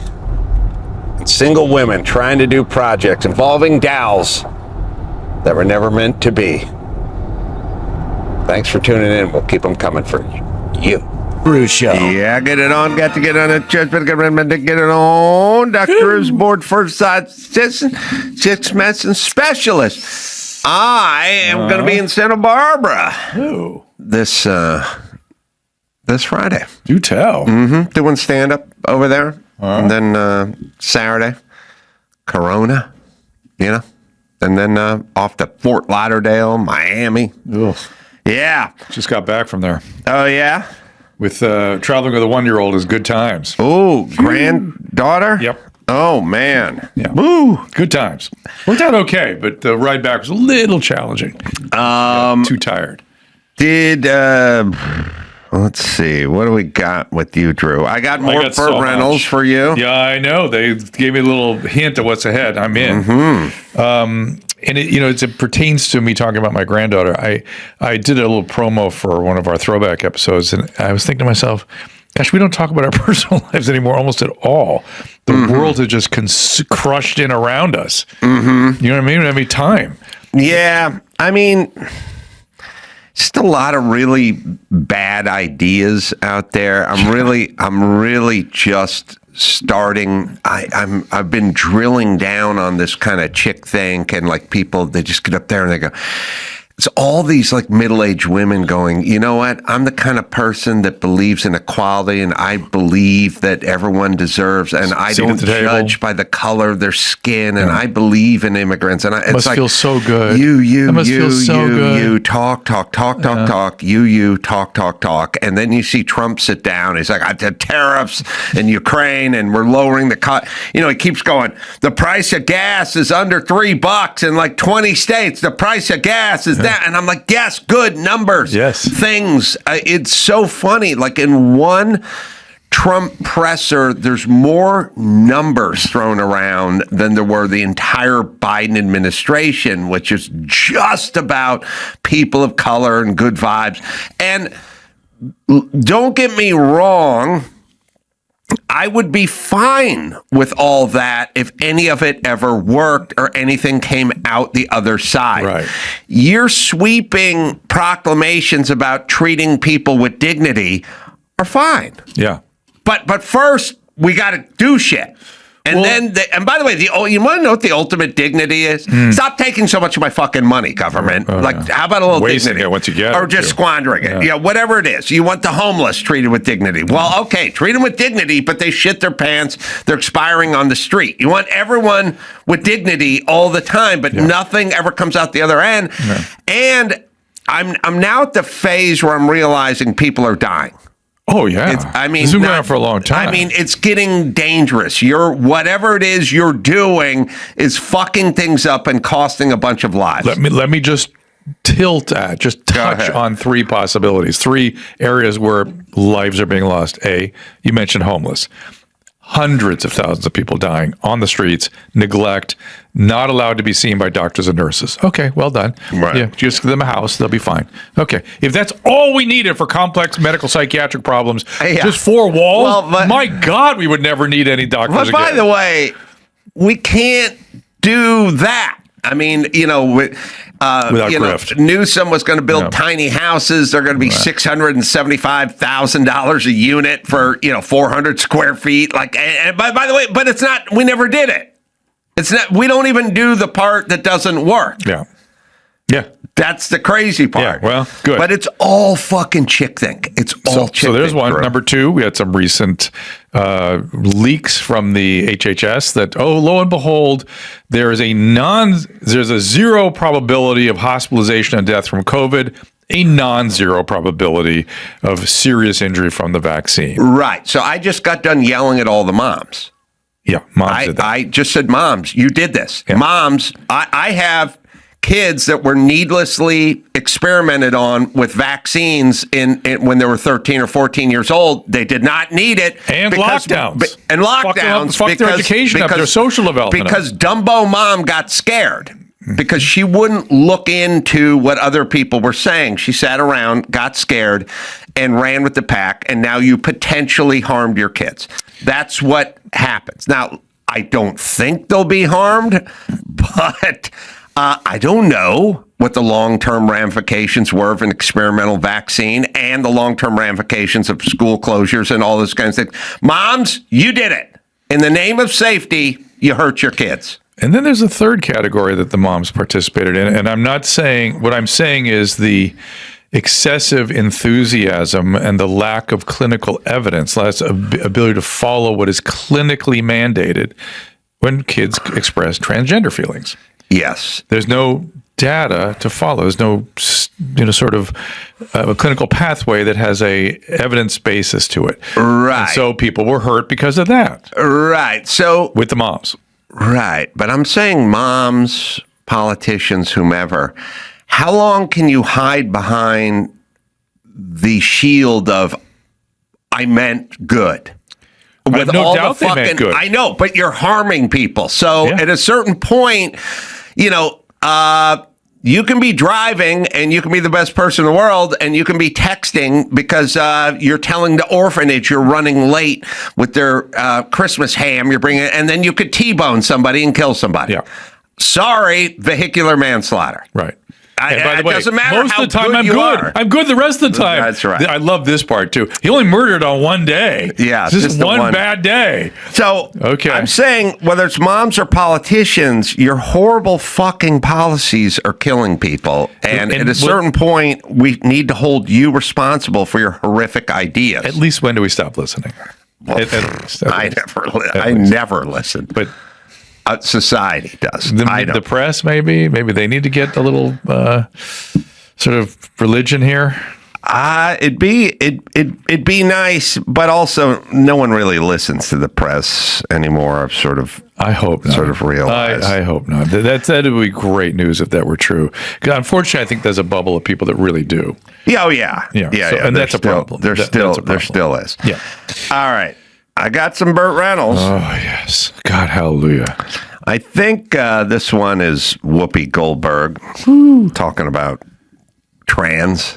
And single women trying to do projects involving dowels that were never meant to be. Thanks for tuning in. We'll keep them coming for you. Cruise Show. Yeah, get it on. Got to get on it. Just get it on. Dr. is board first side six medicine specialist. I am going to be in Santa Barbara this Friday. Do tell. Doing stand up over there, and then Saturday, Corona, and then off to Fort Lauderdale, Miami. Ugh. Yeah. Just got back from there. Oh yeah. With traveling with a 1-year-old is good times. Oh, granddaughter? Yep. Oh, man. Yeah. Woo. Good times. Worked out okay, but the ride back was a little challenging. Too tired. Let's see. What do we got with you, Drew? I got more got Burt so Reynolds much. for you. Yeah, I know. They gave me a little hint of what's ahead. I'm in. And it pertains to me talking about my granddaughter. I did a little promo for one of our throwback episodes, and I was thinking to myself, gosh, we don't talk about our personal lives anymore almost at all. The world has just crushed in around us. You know what I mean? We don't have any time. Yeah. I mean, just a lot of really bad ideas out there. I'm really just starting. I've been drilling down on this kind of chick think, and like people, they just get up there and they go, it's all these like middle-aged women going, you know what? I'm the kind of person that believes in equality, and I believe that everyone deserves, and I don't judge by the color of their skin, and I believe in immigrants. And it's must like, feel so good. You talk, talk. And then you see Trump sit down. He's like, I did tariffs in Ukraine, and we're lowering the cost. He keeps going, the price of gas is under $3 in like 20 states. The price of gas is that. And I'm like, yes, good numbers. Yes. Things. It's so funny. Like in one Trump presser, there's more numbers thrown around than there were the entire Biden administration, which is just about people of color and good vibes. And don't get me wrong, I would be fine with all that if any of it ever worked or anything came out the other side. Right. Your sweeping proclamations about treating people with dignity are fine. Yeah. But first, we got to do shit. And and by the way, you want to know what the ultimate dignity is? Stop taking so much of my fucking money, government. How about a little wasting dignity? It once you get or it, just too. squandering it. Yeah, whatever it is. You want the homeless treated with dignity. Well, okay, treat them with dignity, but they shit their pants. They're expiring on the street. You want everyone with dignity all the time, but nothing ever comes out the other end. Yeah. And I'm now at the phase where I'm realizing people are dying. Oh yeah, this has been going on for a long time. I mean, it's getting dangerous. Whatever it is you're doing is fucking things up and costing a bunch of lives. Let me just touch on three possibilities, three areas where lives are being lost. You mentioned homeless. Hundreds of thousands of people dying on the streets, neglect, not allowed to be seen by doctors and nurses. Okay, well done. Right. Yeah, just give them a house, they'll be fine. Okay, if that's all we needed for complex medical psychiatric problems, just four walls, my God, we would never need any doctors again. But by the way, we can't do that. I mean, without grift. Newsom was going to build tiny houses. They're going to be $675,000 a unit for 400 square feet. Like, and by the way, but it's not. We never did it. It's not. We don't even do the part that doesn't work. Yeah. That's the crazy part. Yeah, well, good. But it's all fucking chick think. It's all chick So there's think, one. bro. Number two, we had some recent leaks from the HHS that, lo and behold, there's a zero probability of hospitalization and death from COVID, a non-zero probability of serious injury from the vaccine. Right. So I just got done yelling at all the moms. Yeah, moms did that. I just said, moms, you did this. Yeah. Moms, I have kids that were needlessly experimented on with vaccines in when they were 13 or 14 years old. They did not need it. And lockdowns. And lockdowns. Fuck their education up, their social development up. Because Dumbo mom got scared. Because she wouldn't look into what other people were saying. She sat around, got scared, and ran with the pack, and now you potentially harmed your kids. That's what happens. Now, I don't think they'll be harmed, but I don't know what the long-term ramifications were of an experimental vaccine and the long-term ramifications of school closures and all those kinds of things. Moms, you did it. In the name of safety, you hurt your kids. And then there's a third category that the moms participated in. And I'm not saying, what I'm saying is the excessive enthusiasm and the lack of clinical evidence, less ability to follow what is clinically mandated when kids express transgender feelings. Yes. There's no data to follow. There's no, sort of a clinical pathway that has a evidence basis to it. Right. And so people were hurt because of that. Right. So With the moms. Right. But I'm saying moms, politicians, whomever, how long can you hide behind the shield of, I meant good? I have no doubt they meant good. I know, but you're harming people. So at a certain point, you can be driving and you can be the best person in the world and you can be texting because you're telling the orphanage you're running late with their Christmas ham you're bringing, and then you could T-bone somebody and kill somebody. Yeah. Sorry, vehicular manslaughter. Right. And by the it way, doesn't matter most how of the time good I'm you good. are. I'm good the rest of the time. That's right. I love this part too. He only murdered on one day. Yeah, It's just just the one one. bad day. So Okay. I'm saying whether it's moms or politicians, your horrible fucking policies are killing people. And at a certain point, we need to hold you responsible for your horrific ideas. At least when do we stop listening? At least. I never listen. But society does. the press, maybe they need to get a little sort of religion here. It'd be nice, but also no one really listens to the press anymore. I've sort of realized. I hope not. That would be great news if that were true. 'Cause unfortunately, I think there's a bubble of people that really do. Yeah, oh yeah. And that's a problem. There still is. Yeah. All right. I got some Burt Reynolds. Oh yes. God, hallelujah. I think this one is Whoopi Goldberg talking about trans.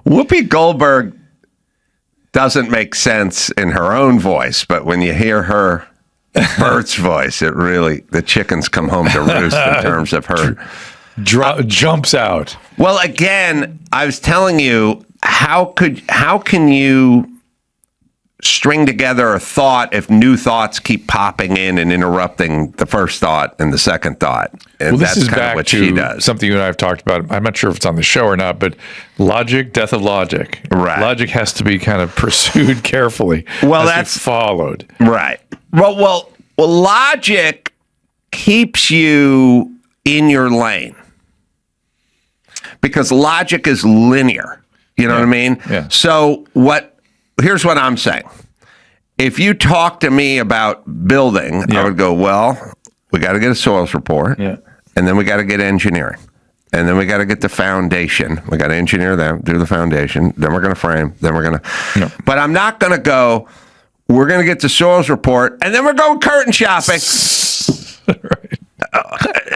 Whoopi Goldberg doesn't make sense in her own voice, but when you hear her Bert's voice, it really, the chickens come home to roost in terms of her. Jumps out. Well, again, I was telling you, how can you string together a thought if new thoughts keep popping in and interrupting the first thought and the second thought? And Well, this that's is kind of back what she to does. something you and I have talked about. I'm not sure if it's on the show or not, but logic, death of logic. Right. Logic has to be kind of pursued carefully. Well, as that's it's followed. Right. Well, logic keeps you in your lane because logic is linear. You know what I mean? Yeah. So here's what I'm saying. If you talk to me about building, I would go, well, we got to get a soils report. Yeah. And then we got to get engineering. And then we got to get the foundation. We got to engineer them, do the foundation. Then we're going to frame. Then we're going to. No. But I'm not going to go, we're going to get the soils report. And then we're going curtain shopping. Right.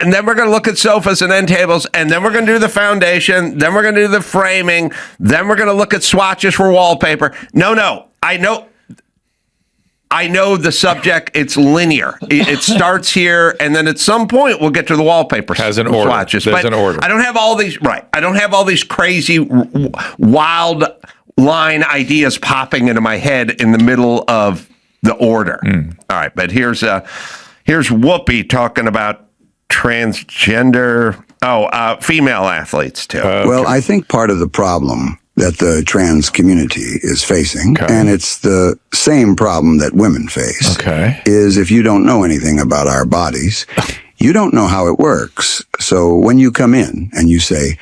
And then we're going to look at sofas and end tables. And then we're going to do the foundation. Then we're going to do the framing. Then we're going to look at swatches for wallpaper. No. I know the subject. It's linear. It starts here, and then at some point we'll get to the wallpaper Has an order. swatches. There's but an order. I don't have all these. Right. I don't have all these crazy, wild line ideas popping into my head in the middle of the order. All right, but here's Whoopi talking about transgender. Female athletes too. Well, I think part of the problem that the trans community is facing, and it's the same problem that women face, is if you don't know anything about our bodies, you don't know how it works. So when you come in and you say,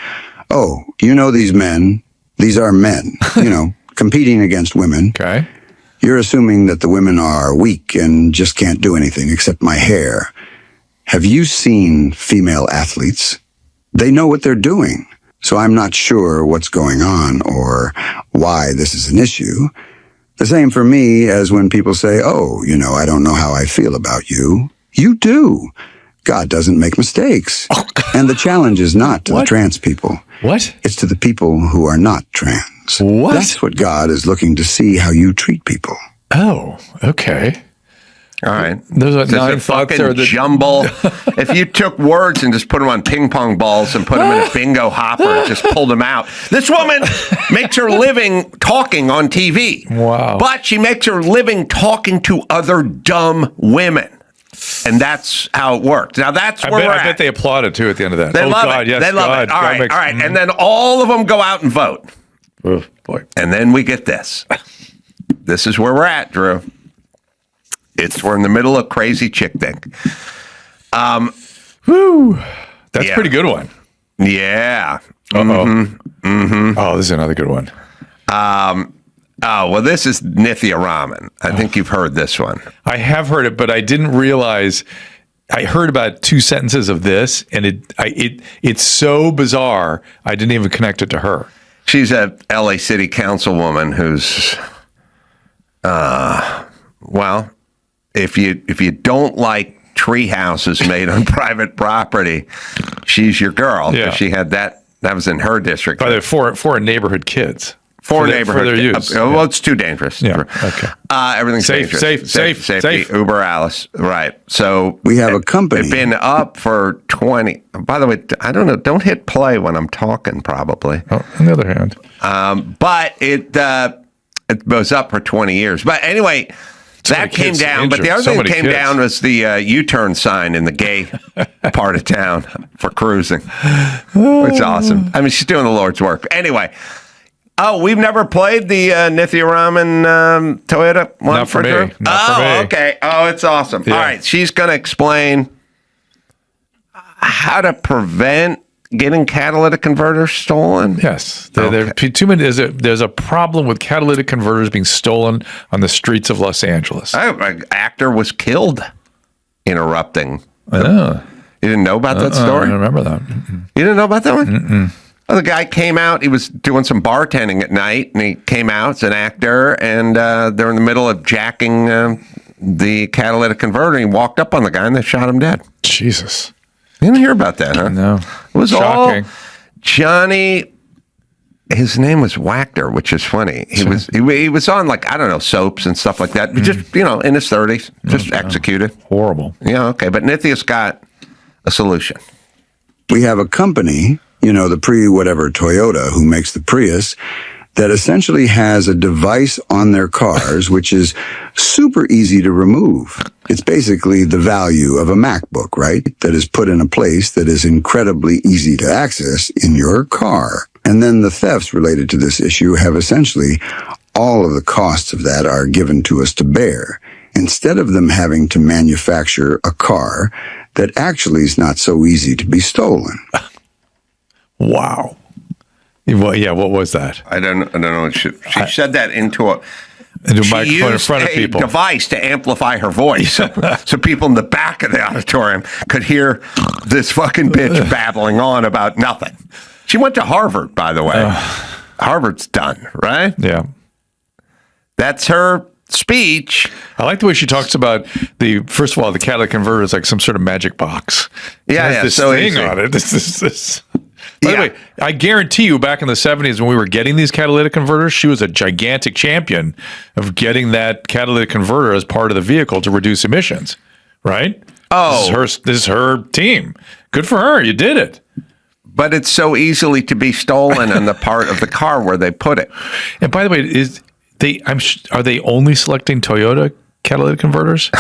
oh, you know, these are men, competing against women. You're assuming that the women are weak and just can't do anything except my hair. Have you seen female athletes? They know what they're doing. So I'm not sure what's going on or why this is an issue. The same for me as when people say, oh, I don't know how I feel about you. You do. God doesn't make mistakes. And the challenge is not to the trans people. What? It's to the people who are not trans. What? That's what God is looking to see, how you treat people. Oh, okay. All right. Those are nine fucking thoughts. jumble. If you took words and just put them on ping pong balls and put them in a bingo hopper and just pulled them out. This woman makes her living talking on TV. Wow. But she makes her living talking to other dumb women. And that's how it worked. Now, that's where we're at. I bet they applauded, too, at the end of that. They love it. Yes, they love God, it. All right. And then all of them go out and vote. Oh, boy. And then we get this. This is where we're at, Drew. We're in the middle of crazy chick thing. That's a pretty good one. Yeah. Oh, this is another good one. Well, this is Nithya Raman. I think you've heard this one. I have heard it, but I didn't realize. I heard about 2 sentences of this, and it's so bizarre. I didn't even connect it to her. She's a LA City Councilwoman who's, well, if you don't like tree houses made on private property, she's your girl. Yeah. She had that was in her district. By the way, for neighborhood kids. For neighborhood their use. Well, it's too dangerous. Yeah. Okay. Everything's dangerous. Safe. Uber Alice. Right. So we have a company. It's been up for 20. By the way, I don't know. Don't hit play when I'm talking, probably. Oh, on the other hand. But it was up for 20 years. But anyway, that came down. Injured. But the other thing that came down was the U-turn sign in the gay part of town for cruising. It's awesome. I mean, she's doing the Lord's work. Anyway. Oh, we've never played the Nithya Raman Toyota one. Not for me. Not for me. Okay. Oh, it's awesome. Yeah. All right. She's going to explain how to prevent getting catalytic converters stolen. Yes. There's a problem with catalytic converters being stolen on the streets of Los Angeles. An actor was killed interrupting. I know. You didn't know about that story? I don't remember that. Mm-mm. You didn't know about that one? Mm-mm. Well, the guy came out. He was doing some bartending at night, and he came out as an actor, and they're in the middle of jacking the catalytic converter. And he walked up on the guy, and they shot him dead. Jesus. You didn't hear about that, huh? No. It was shocking. All Johnny. His name was Wachter, which is funny. He was on, like, I don't know, soaps and stuff like that. Just, in his 30s, just executed. Horrible. Yeah, okay. But Nithya's got a solution. We have a company, the pre-whatever Toyota who makes the Prius, that essentially has a device on their cars which is super easy to remove. It's basically the value of a MacBook, right? That is put in a place that is incredibly easy to access in your car. And then the thefts related to this issue have essentially all of the costs of that are given to us to bear, instead of them having to manufacture a car that actually is not so easy to be stolen. Wow. Well, yeah, what was that? I don't know. She said that into a microphone in front of people. Device to amplify her voice, so people in the back of the auditorium could hear this fucking bitch babbling on about nothing. She went to Harvard, by the way. Harvard's done, right? Yeah. That's her speech. I like the way she talks about first of all, the catalytic converter is like some sort of magic box. It has this so thing easy. on it. This. By the way, I guarantee you back in the 70s when we were getting these catalytic converters, she was a gigantic champion of getting that catalytic converter as part of the vehicle to reduce emissions, right? Oh. This is her team. Good for her. You did it. But it's so easily to be stolen in the part of the car where they put it. And by the way, are they only selecting Toyota catalytic converters?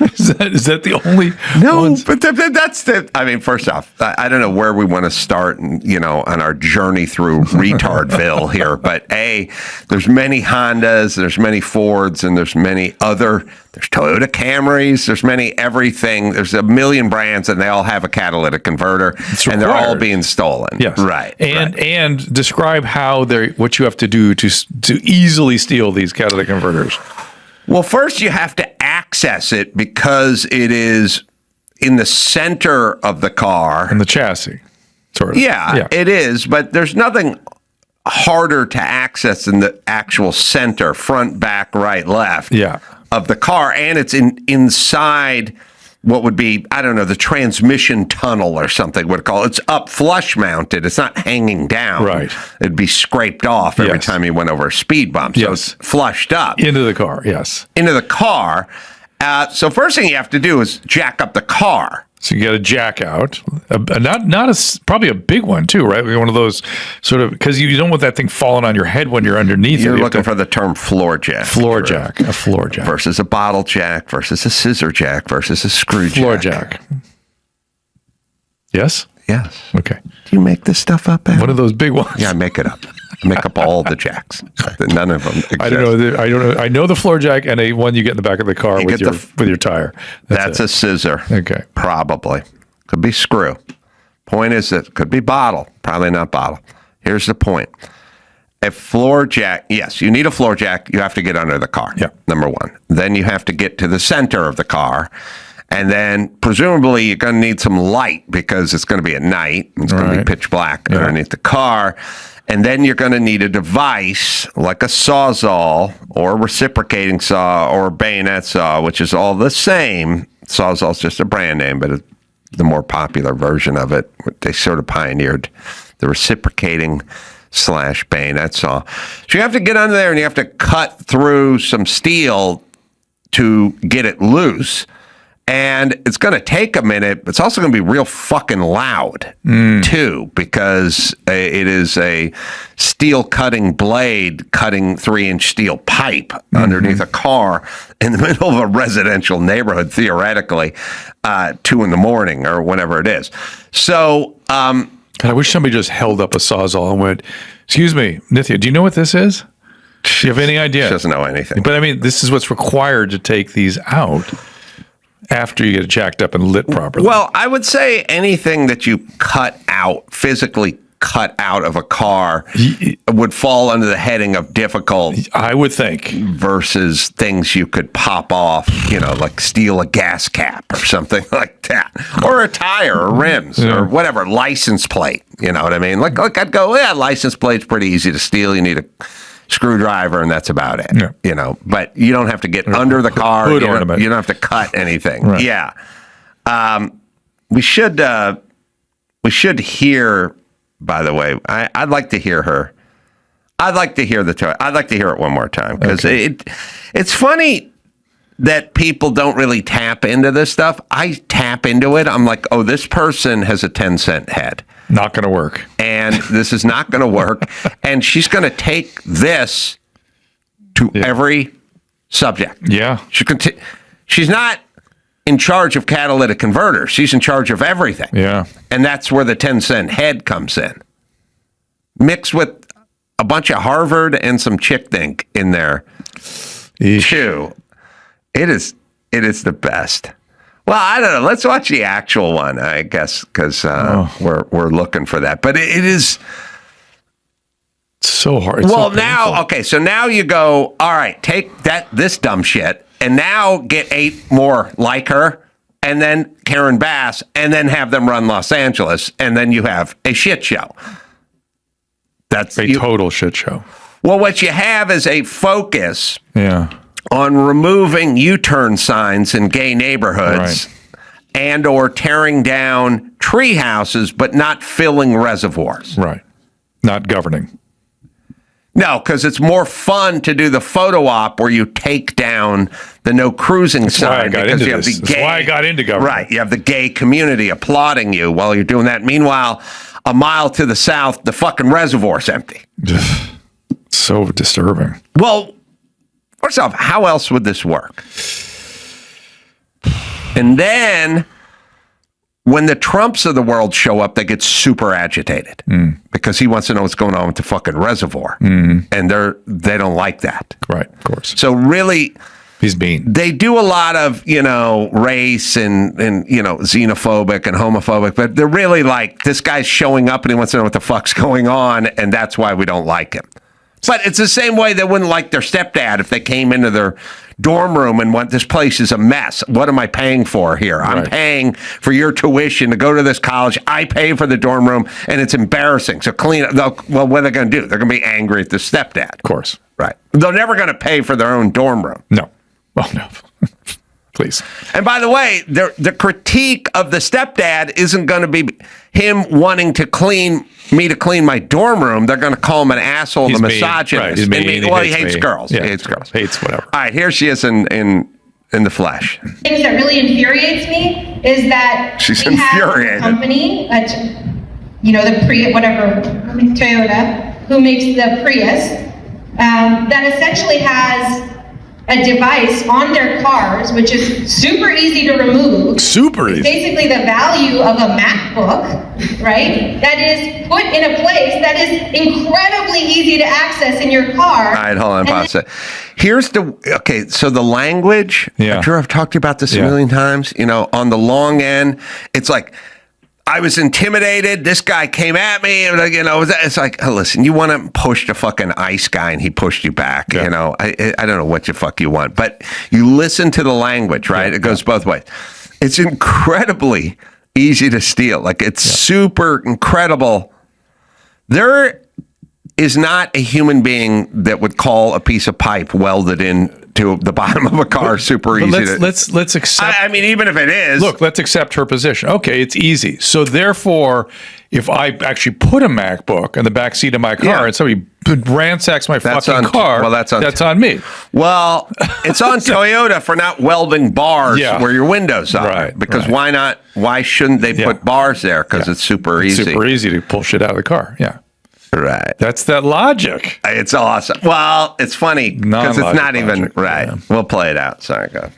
is that the only ones? But that's the. I mean, first off, I don't know where we want to start, on our journey through retardville here. But there's many Hondas, there's many Fords, and there's many other. There's Toyota Camrys. There's many everything. There's a million brands, and they all have a catalytic converter, and they're all being stolen. Yes, right. And describe what you have to do to easily steal these catalytic converters. Well, first you have to access it because it is in the center of the car. In the chassis, sort of. Yeah, it is, but there's nothing harder to access than the actual center, front, back, right, left of the car. And it's inside what would be, I don't know, the transmission tunnel or something, what call it. It's up flush mounted. It's not hanging down. Right. It'd be scraped off every time you went over a speed bump. So it's flushed up. Into the car, yes. Into the car. So first thing you have to do is jack up the car. So you got to jack out, probably a big one too, right? One of those sort of, because you don't want that thing falling on your head when you're underneath. You're looking for the term floor jack. A floor jack versus a bottle jack versus a scissor jack versus a screw jack. Floor jack. Yes. Yes. Okay. Do you make this stuff up, Adam? One of those big ones. Yeah, I make it up. I make up all the jacks. None of them exist. I don't know. I know the floor jack and a one you get in the back of the car with your tire. That's a scissor. Okay. Probably. Could be screw. Point is that could be bottle. Probably not bottle. Here's the point. A floor jack, yes, you need a floor jack. You have to get under the car. Yeah. Number one. Then you have to get to the center of the car. And then presumably you're going to need some light because it's going to be at night. It's going to be pitch black underneath the car. And then you're going to need a device like a Sawzall or a reciprocating saw or a bayonet saw, which is all the same. Sawzall's just a brand name, but the more popular version of it. They sort of pioneered the reciprocating / bayonet saw. So you have to get under there and you have to cut through some steel to get it loose. And it's going to take a minute. It's also going to be real fucking loud, too, because it is a steel cutting blade cutting 3-inch steel pipe underneath a car in the middle of a residential neighborhood, theoretically, 2 a.m. or whenever it is. So, I wish somebody just held up a Sawzall and went, "Excuse me, Nithya, do you know what this is? Do you have any idea?" She doesn't know anything. But I mean, this is what's required to take these out. After you get it jacked up and lit properly. Well, I would say anything that you physically cut out of a car would fall under the heading of difficult. I would think. Versus things you could pop off, like steal a gas cap or something like that. Or a tire or rims or whatever, license plate. You know what I mean? Like I'd go, license plate's pretty easy to steal. You need a screwdriver and that's about it. But you don't have to get under the car. You don't have to cut anything. Right. Yeah. We should hear, by the way, I'd like to hear her. I'd like to hear I'd like to hear it one more time because it's funny that people don't really tap into this stuff. I tap into it. I'm like, oh, this person has a 10-cent head. Not going to work. And this is not going to work. And she's going to take this to every subject. Yeah. She's not in charge of catalytic converters. She's in charge of everything. Yeah. And that's where the 10-cent head comes in. Mixed with a bunch of Harvard and some chick think in there, too. It is the best. Well, I don't know. Let's watch the actual one, I guess, because we're looking for that. But it is so hard. It's well, so now, okay, so now you go, all right, take this dumb shit, and now get 8 more like her, and then Karen Bass, and then have them run Los Angeles, and then you have a shit show. That's a total shit show. Well, what you have is a focus. Yeah. On removing U-turn signs in gay neighborhoods and or tearing down tree houses, but not filling reservoirs. Right. Not governing. No, because it's more fun to do the photo op where you take down the no cruising sign. That's why I got into government. Right. You have the gay community applauding you while you're doing that. Meanwhile, a mile to the south, the fucking reservoir's empty. So disturbing. Well, First off, how else would this work? And then when the Trumps of the world show up, they get super agitated because he wants to know what's going on with the fucking reservoir. And they don't like that. Right, of course. So really, he's mean. They do a lot of, race and xenophobic and homophobic, but they're really like, this guy's showing up and he wants to know what the fuck's going on, and that's why we don't like him. But it's the same way they wouldn't like their stepdad if they came into their dorm room and went, this place is a mess. What am I paying for here? I'm paying for your tuition to go to this college. I pay for the dorm room, and it's embarrassing. So clean it. Well, what are they going to do? They're going to be angry at the stepdad. Of course. Right. They're never going to pay for their own dorm room. No. Oh, no. Please. And by the way, the critique of the stepdad isn't going to be him wanting to clean my dorm room. They're going to call him an asshole, a misogynist. Right. He's mean. He hates girls. Yeah, he hates girls. Hates whatever. All right, here she is in the flesh. Things that really infuriates me is that She's we infuriated. have a company, Toyota, who makes the Prius, that essentially has a device on their cars, which is super easy to remove. Super easy. Basically the value of a MacBook, right? That is put in a place that is incredibly easy to access in your car. All right, hold on, pause it. Here's so the language, I'm sure I've talked to you about this a million times, on the long end, it's like, I was intimidated. This guy came at me. And, it's like, oh, listen, you want to push the fucking ice guy and he pushed you back. Yeah. I don't know what the fuck you want, but you listen to the language, right? It goes both ways. It's incredibly easy to steal. Like, it's super incredible. There is not a human being that would call a piece of pipe welded into the bottom of a car super easy. Let's accept. I mean, even if it is. Look, let's accept her position. Okay, it's easy. So therefore, if I actually put a MacBook in the back seat of my car and somebody ransacks my fucking car, well, that's on me. Well, it's on Toyota for not welding bars where your windows are. Right. Because why not? Why shouldn't they put bars there? Because it's super easy. Super easy to pull shit out of the car. Yeah. Right. That's that logic. It's awesome. Well, it's funny because it's not even logic, right. Yeah. We'll play it out. Sorry, go ahead.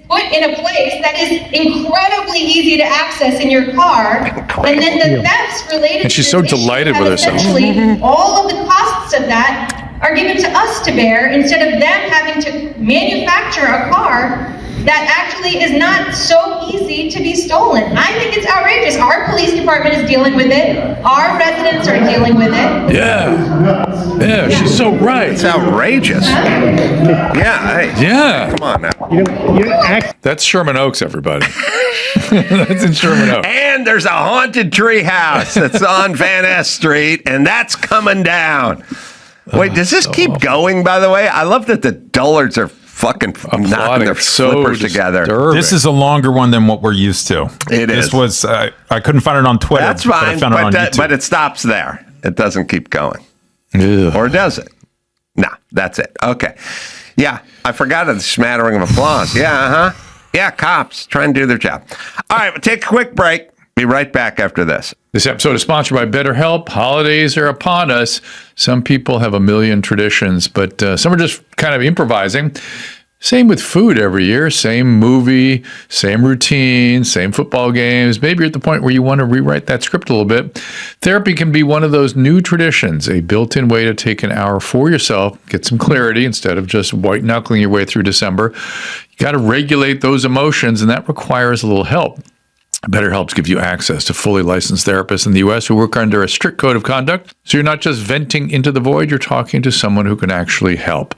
Put in a place that is incredibly easy to access in your car, and then the thefts related and she's to so this delighted issue with herself. Essentially, all of the costs of that are given to us to bear instead of them having to manufacture a car that actually is not so easy to be stolen. I think it's outrageous. Our police department is dealing with it. Our residents are dealing with it. Yeah, she's so right. It's outrageous. Yeah, hey. Yeah. Come on now. That's Sherman Oaks, everybody. That's in Sherman Oaks. And there's a haunted tree house that's on Van Ness Street, and that's coming down. Wait, does this keep going, by the way? I love that the dullards are fucking knocking their slippers together. This is a longer one than what we're used to. It is. This was, I couldn't find it on Twitter. That's fine, but I found it on YouTube. But it stops there. It doesn't keep going. Ugh. Or does it? No, that's it. Okay. Yeah, I forgot the smattering of applause. Yeah, Yeah, cops trying to do their job. All right, we'll take a quick break. Be right back after this. This episode is sponsored by BetterHelp. Holidays are upon us. Some people have a million traditions, but some are just kind of improvising. Same with food every year. Same movie, same routine, same football games. Maybe you're at the point where you want to rewrite that script a little bit. Therapy can be one of those new traditions, a built-in way to take an hour for yourself, get some clarity instead of just white-knuckling your way through December. You got to regulate those emotions, and that requires a little help. BetterHelp gives you access to fully licensed therapists in the U.S. who work under a strict code of conduct. So you're not just venting into the void, you're talking to someone who can actually help.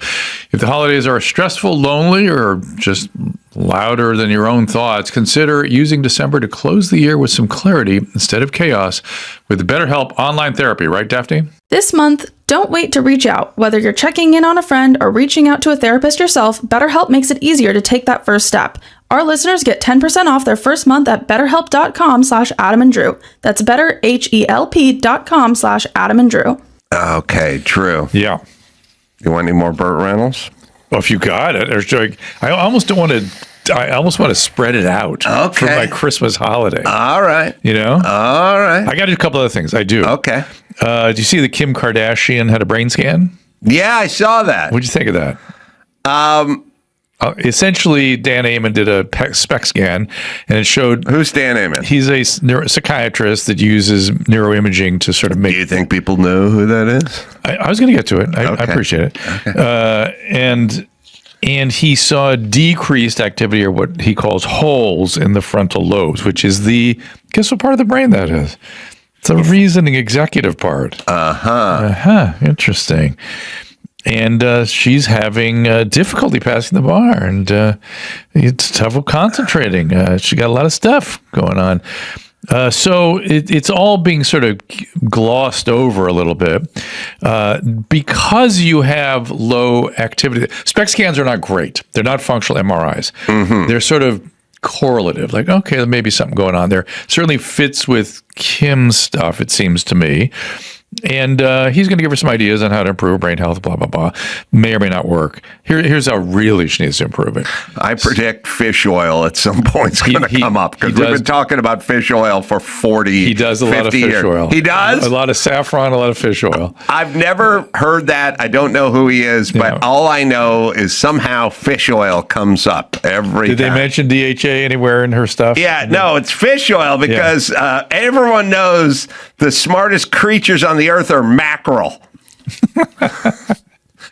If the holidays are stressful, lonely, or just louder than your own thoughts, consider using December to close the year with some clarity instead of chaos with BetterHelp online therapy. Right, Daphne? This month, don't wait to reach out. Whether you're checking in on a friend or reaching out to a therapist yourself, BetterHelp makes it easier to take that first step. Our listeners get 10% off their first month at betterhelp.com/AdamandDrew. That's betterhelp.com/AdamandDrew. Okay, Drew. Yeah. You want any more Burt Reynolds? Well, if you got it, I almost don't want to. I almost want to spread it out for my Christmas holiday. All right. You know? All right. I got a couple other things. I do. Okay. Do you see that Kim Kardashian had a brain scan? Yeah, I saw that. What'd you think of that? Essentially, Dan Amon did a SPECT scan, and it showed... Who's Dan Amon? He's a psychiatrist that uses neuroimaging to sort of make... Do you think people know who that is? I was going to get to it. I appreciate it. Okay. And he saw decreased activity, or what he calls holes in the frontal lobes, which is guess what part of the brain that is? It's the reasoning executive part. Interesting. And she's having difficulty passing the bar, and it's trouble concentrating. She got a lot of stuff going on. So it's all being sort of glossed over a little bit because you have low activity. SPECT scans are not great. They're not functional MRIs. Mm-hmm. They're sort of correlative, like, okay, there may be something going on there. Certainly fits with Kim's stuff, it seems to me. And he's going to give her some ideas on how to improve brain health, blah, blah, blah. May or may not work. Here's how really she needs to improve it. I predict fish oil at some point is going to come up, because we've been talking about fish oil for 40 years. He does a lot of fish oil. He does? A lot of saffron, a lot of fish oil. I've never heard that. I don't know who he is, but all I know is somehow fish oil comes up every time. Did they mention DHA anywhere in her stuff? Yeah, no, it's fish oil because everyone knows the smartest creatures on the earth are mackerel.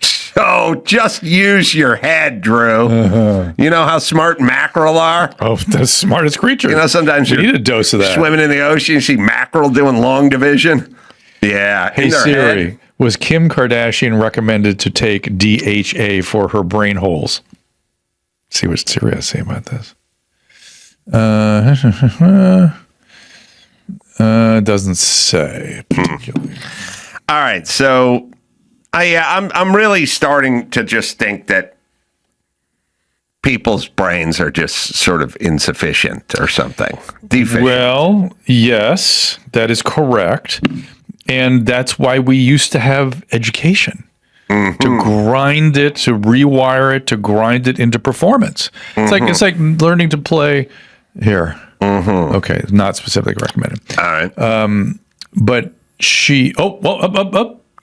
So just use your head, Drew. You know how smart mackerel are? Oh, the smartest creature. You know, sometimes you need a dose of that. Swimming in the ocean, you see mackerel doing long division. Yeah. Hey, Siri, was Kim Kardashian recommended to take DHA for her brain holes? See what Siri has to say about this. Doesn't say particularly. All right, so I'm really starting to just think that people's brains are just sort of insufficient or something. Deficient. Well, yes, that is correct, and that's why we used to have education. Mm-hmm. To grind it, to rewire it, to grind it into performance. Mm-hmm. It's like learning to play here. Mm-hmm. Okay, not specifically recommended. All right. But she,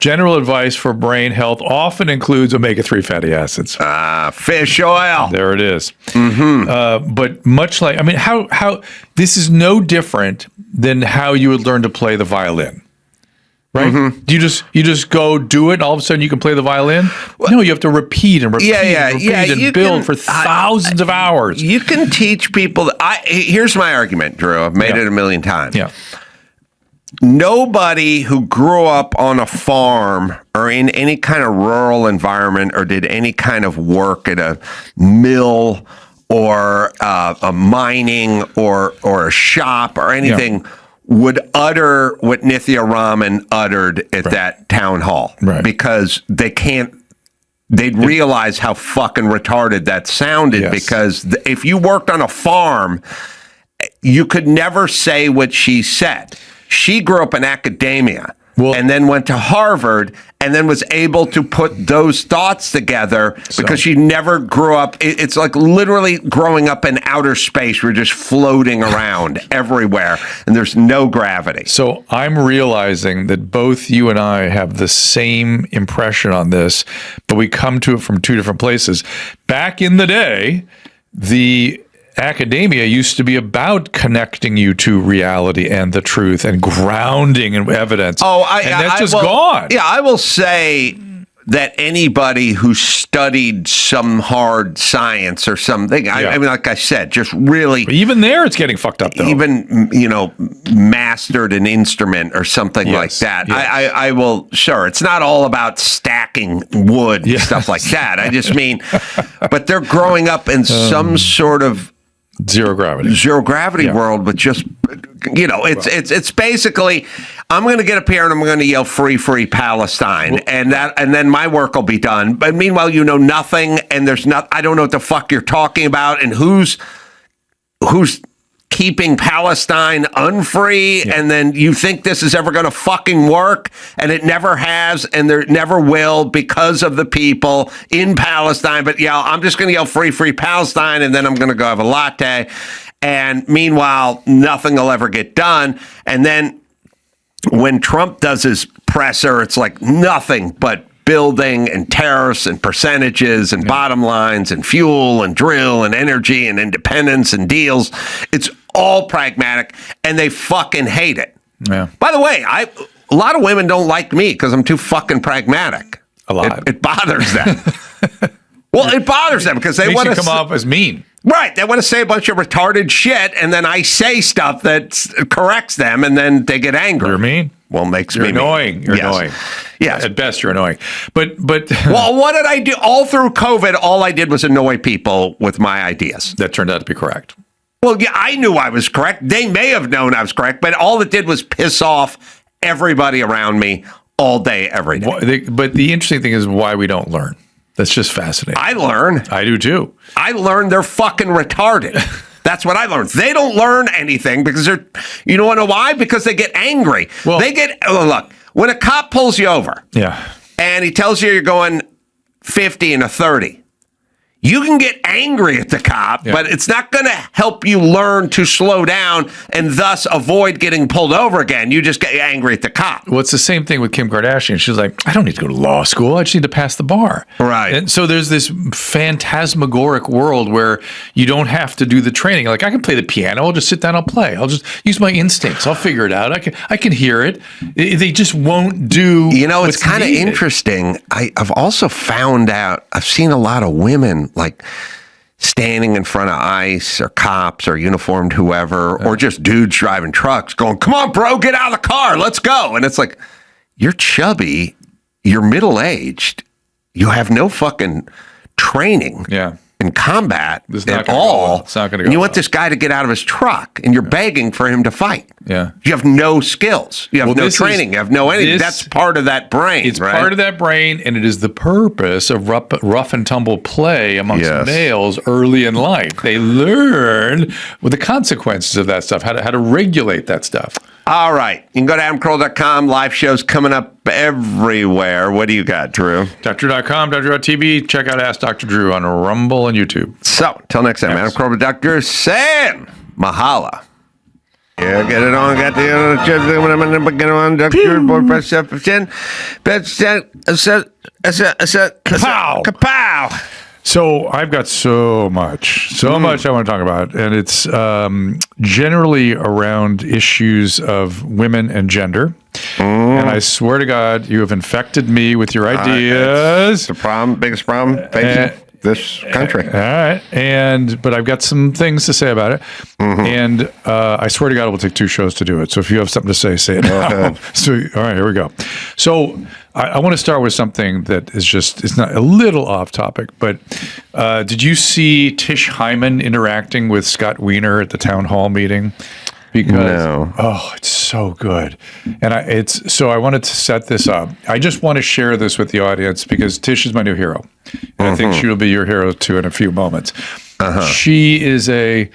general advice for brain health often includes omega-3 fatty acids. Fish oil. There it is. Mm-hmm. But much like, how this is no different than how you would learn to play the violin. Right? Mm-hmm. Do you just go do it and all of a sudden you can play the violin? Well, no, you have to repeat and repeat and build for thousands of hours. You can teach people. Here's my argument, Drew. I've made it a million times. Yeah. Nobody who grew up on a farm or in any kind of rural environment or did any kind of work at a mill or a mining or a shop or anything would utter what Nithya Raman uttered at that town hall. Right. Because they'd realize how fucking retarded that sounded because if you worked on a farm, you could never say what she said. She grew up in academia and then went to Harvard and then was able to put those thoughts together because she never grew up. It's like literally growing up in outer space. We're just floating around everywhere and there's no gravity. So I'm realizing that both you and I have the same impression on this, but we come to it from two different places. Back in the day, the academia used to be about connecting you to reality and the truth and grounding in evidence. And that's just gone. Yeah, I will say that anybody who studied some hard science or something, I mean, like I said, just really... Even there, it's getting fucked up, though. Even, mastered an instrument or something like that. Yes. I will... Sure, it's not all about stacking wood and stuff like that. I just mean... But they're growing up in some sort of zero gravity world, but just it's basically I'm going to get up here and I'm going to yell free Palestine and then my work will be done. But meanwhile, you know nothing and I don't know what the fuck you're talking about and who's keeping Palestine unfree, and then you think this is ever going to fucking work, and it never has, and there never will because of the people in Palestine. But I'm just going to yell free Palestine, and then I'm going to go have a latte, and meanwhile, nothing will ever get done. And then when Trump does his presser, it's like nothing but building and tariffs and percentages and bottom lines and fuel and drill and energy and independence and deals. It's all pragmatic, and they fucking hate it. Yeah. By the way, a lot of women don't like me because I'm too fucking pragmatic. A lot. It bothers them. Well, it bothers them because they want to come off as mean. Right. They want to say a bunch of retarded shit, and then I say stuff that corrects them, and then they get angry. You're mean. Well, makes You're me annoying. mean. You're Yes. annoying. Yes. At best, you're annoying. But well, what did I do? All through COVID, all I did was annoy people with my ideas. That turned out to be correct. Well, yeah, I knew I was correct. They may have known I was correct, but all it did was piss off everybody around me all day, every day. But the interesting thing is why we don't learn. That's just fascinating. I learn. I do too. I learned they're fucking retarded. That's what I learned. They don't learn anything because they're, you know why? Because they get angry. Well, look, when a cop pulls you over, yeah, and he tells you you're going 50 and a 30, you can get angry at the cop, but it's not going to help you learn to slow down and thus avoid getting pulled over again. You just get angry at the cop. Well, it's the same thing with Kim Kardashian. She's like, I don't need to go to law school. I just need to pass the bar. Right. And so there's this phantasmagoric world where you don't have to do the training. Like, I can play the piano. I'll just sit down. I'll play. I'll just use my instincts. I'll figure it out. I can hear it. They just won't do. You know, it's kind of interesting. I've also found out, I've seen a lot of women like standing in front of ICE or cops or uniformed whoever, or just dudes driving trucks going, come on, bro, get out of the car. Let's go. And it's like, you're chubby. You're middle-aged. You have no fucking training. Yeah. In combat at all. all. It's not going to go. And you want this guy to get out of his truck, and you're begging for him to fight. Yeah. You have no skills. You have no training. You have no anything. That's part of that brain. It's right? part of that brain, and it is the purpose of rough and tumble play amongst males early in life. They learn with the consequences of that stuff, how to regulate that stuff. All right. You can go to adamcarolla.com. Live shows coming up everywhere. What do you got, Drew? Doctor.com, Doctor.tv. Check out Ask Dr. Drew on Rumble and YouTube. So, till next time, Adam Carolla, Dr. Sam. Mahala. Yeah, get it on. Got the get on. Dr. Boy, press up. Kapow. Kapow. So I've got so much I want to talk about, and it's generally around issues of women and gender. And I swear to God, you have infected me with your ideas. The problem, biggest problem facing this country. All right, but I've got some things to say about it, and I swear to God, it will take 2 shows to do it. So if you have something to say it now. So all right, here we go. So I want to start with something that is it's not a little off topic, but did you see Tish Hyman interacting with Scott Wiener at the town hall meeting? Because it's so good, and so I wanted to set this up. I just want to share this with the audience because Tish is my new hero, and I think she will be your hero too in a few moments. She is a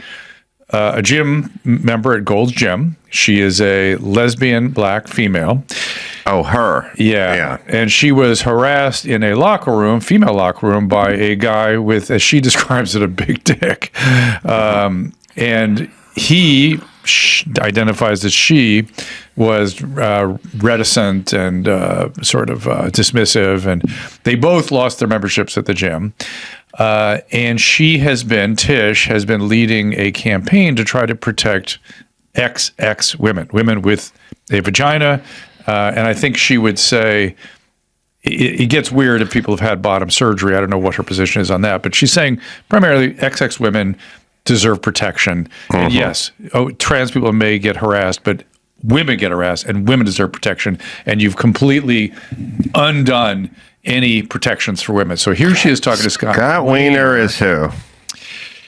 gym member at Gold's Gym. She is a lesbian black female. Oh, her. Yeah. And she was harassed in a locker room, female locker room, by a guy with, as she describes it, a big dick. And he identifies that she was reticent and sort of dismissive, and they both lost their memberships at the gym. And Tish has been leading a campaign to try to protect XX women with a vagina. And I think she would say, it gets weird if people have had bottom surgery. I don't know what her position is on that, but she's saying primarily XX women deserve protection. And yes, trans people may get harassed, but women get harassed and women deserve protection. And you've completely undone any protections for women. So here she is talking to Scott. Scott Wiener is who?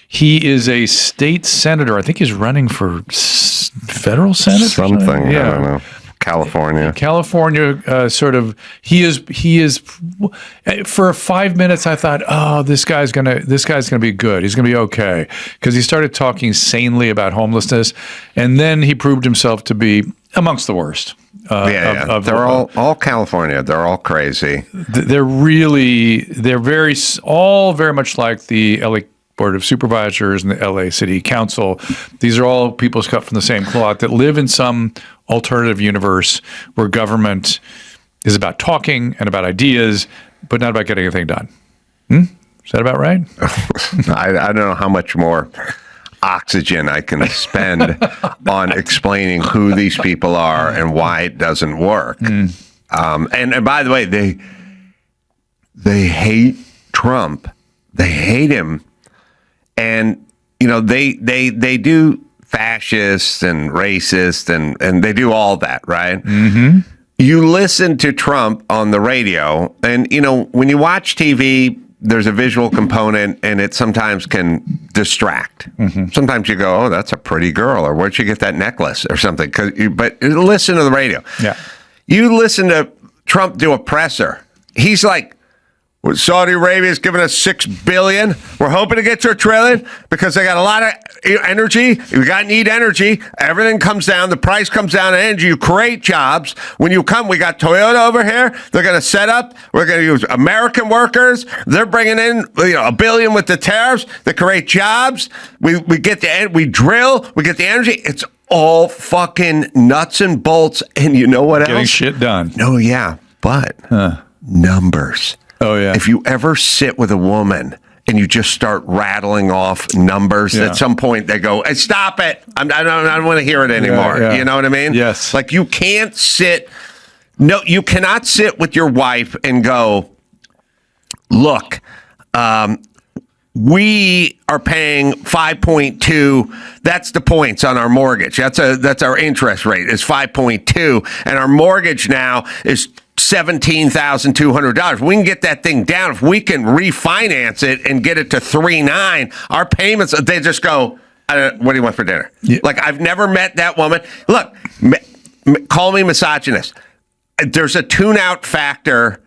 He is a state senator. I think he's running for federal senate. Something. Yeah. I don't know. California, sort of. He is. For 5 minutes, I thought, oh, this guy's gonna be good. He's gonna be okay, because he started talking sanely about homelessness, and then he proved himself to be amongst the worst. They're all California. They're all crazy. They're very much like the LA Board of Supervisors and the LA City Council. These are all people cut from the same cloth that live in some alternative universe where government is about talking and about ideas, but not about getting anything done. Is that about right? I don't know how much more oxygen I can spend on explaining who these people are and why it doesn't work. And by the way, they hate Trump. They hate him. And, they do fascist and racist and they do all that, right? Mm-hmm. You listen to Trump on the radio and, when you watch TV, there's a visual component and it sometimes can distract. Mm-hmm. Sometimes you go, oh, that's a pretty girl, or where'd you get that necklace or something? But listen to the radio. Yeah. You listen to Trump do a presser. He's like, Saudi Arabia is giving us $6 billion. We're hoping to get to $1 trillion because they got a lot of energy. We need energy. Everything comes down. The price comes down on energy. You create jobs. When you come, we got Toyota over here. They're going to set up. We're going to use American workers. They're bringing in $1 billion with the tariffs. They create jobs. We get we drill. We get the energy. It's all fucking nuts and bolts. And you know what else? Getting shit done. No, yeah, but numbers. Oh, yeah. If you ever sit with a woman and you just start rattling off numbers, at some point they go, hey, stop it. I don't want to hear it anymore. Yeah. You know what I mean? Yes. Like you cannot sit with your wife and go, look, we are paying 5.2. That's the points on our mortgage. That's our interest rate is 5.2. And our mortgage now is $17,200. We can get that thing down. If we can refinance it and get it to 3.9, our payments, they just go, what do you want for dinner? Yeah. Like, I've never met that woman. Look, call me misogynist. There's a tune-out factor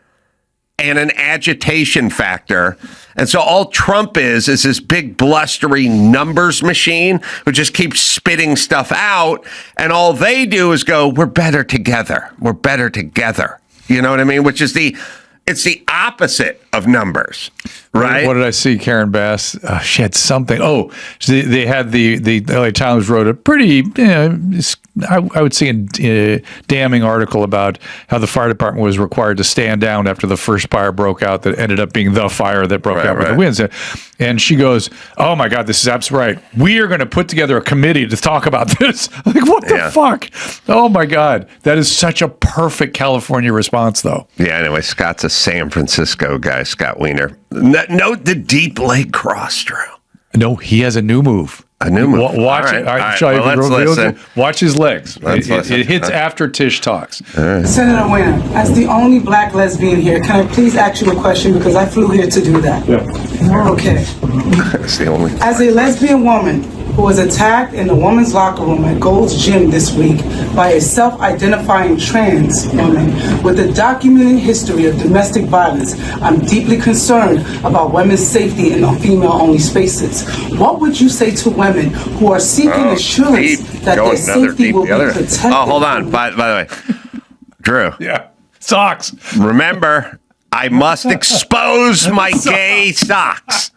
and an agitation factor. And so all Trump is this big blustery numbers machine who just keeps spitting stuff out. And all they do is go, we're better together. We're better together. You know what I mean? Which is it's the opposite of numbers, right? What did I see? Karen Bass, she had something. Oh, they had the LA Times wrote a pretty, I would say, a damning article about how the fire department was required to stand down after the first fire broke out that ended up being the fire that broke out with the winds. And she goes, oh my God, this is absolutely right. We are going to put together a committee to talk about this. Like, what the fuck? Oh my God. That is such a perfect California response, though. Yeah, anyway, Scott's a San Francisco guy, Scott Wiener. Note the deep leg cross, Drew. No, he has a new move. A new move. Watch it. All right. Let's listen. Watch his legs. It hits Huh? after Tish talks. Senator Wiener, as the only black lesbian here, can I please ask you a question because I flew here to do that? Yeah. Okay. That's the only. As a lesbian woman who was attacked in the women's locker room at Gold's Gym this week by a self-identifying trans woman with a documented history of domestic violence, I'm deeply concerned about women's safety in female-only spaces. What would you say to women who are seeking assurance that their safety will be protected? Oh, hold on. By the way, Drew. Yeah. Socks. Remember, I must expose my gay socks.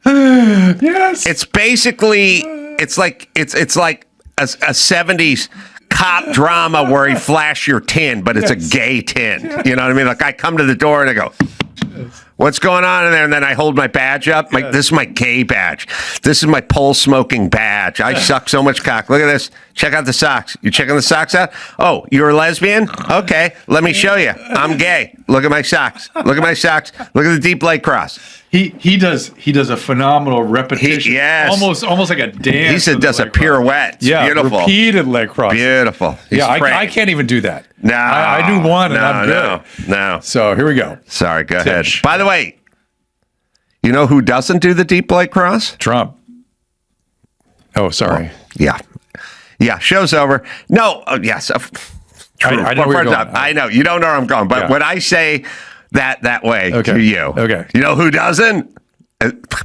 Yes. It's basically it's like a 70s cop drama where you flash your tin, but it's a gay tin. You know what I mean? Like I come to the door and I go, what's going on in there? And then I hold my badge up. Like, this is my gay badge. This is my pole smoking badge. I suck so much cock. Look at this. Check out the socks. You checking the socks out? Oh, you're a lesbian? Okay, let me show you. I'm gay. Look at my socks. Look at my socks. Look at the deep leg cross. He does a phenomenal repetition. Yes. Almost like a dance. He does a pirouette. It's beautiful. Repeated leg cross. Beautiful. I can't even do that. No. I do one and I'm good. No. So here we go. Sorry, go ahead. By the way, you know who doesn't do the deep leg cross? Trump. Oh, sorry. Yeah. Yeah, show's over. No, yes. True. I know where you're going. I know. You don't know where I'm going. But when I say that way to you, okay. You know who doesn't?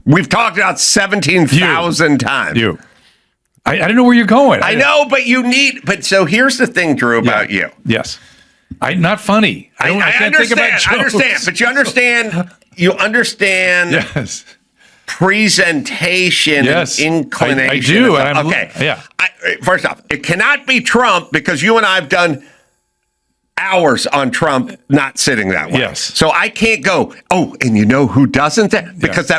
We've talked about 17,000 times. You. I don't know where you're going. I know, but you need. But so here's the thing, Drew, about you. Yes. Not funny. I can't think about jokes. I understand, but you understand. Yes. Presentation, inclination. I do. Okay. Yeah. First off, it cannot be Trump because you and I have done hours on Trump not sitting that way. Yes. So I can't go, oh, and you know who doesn't? Because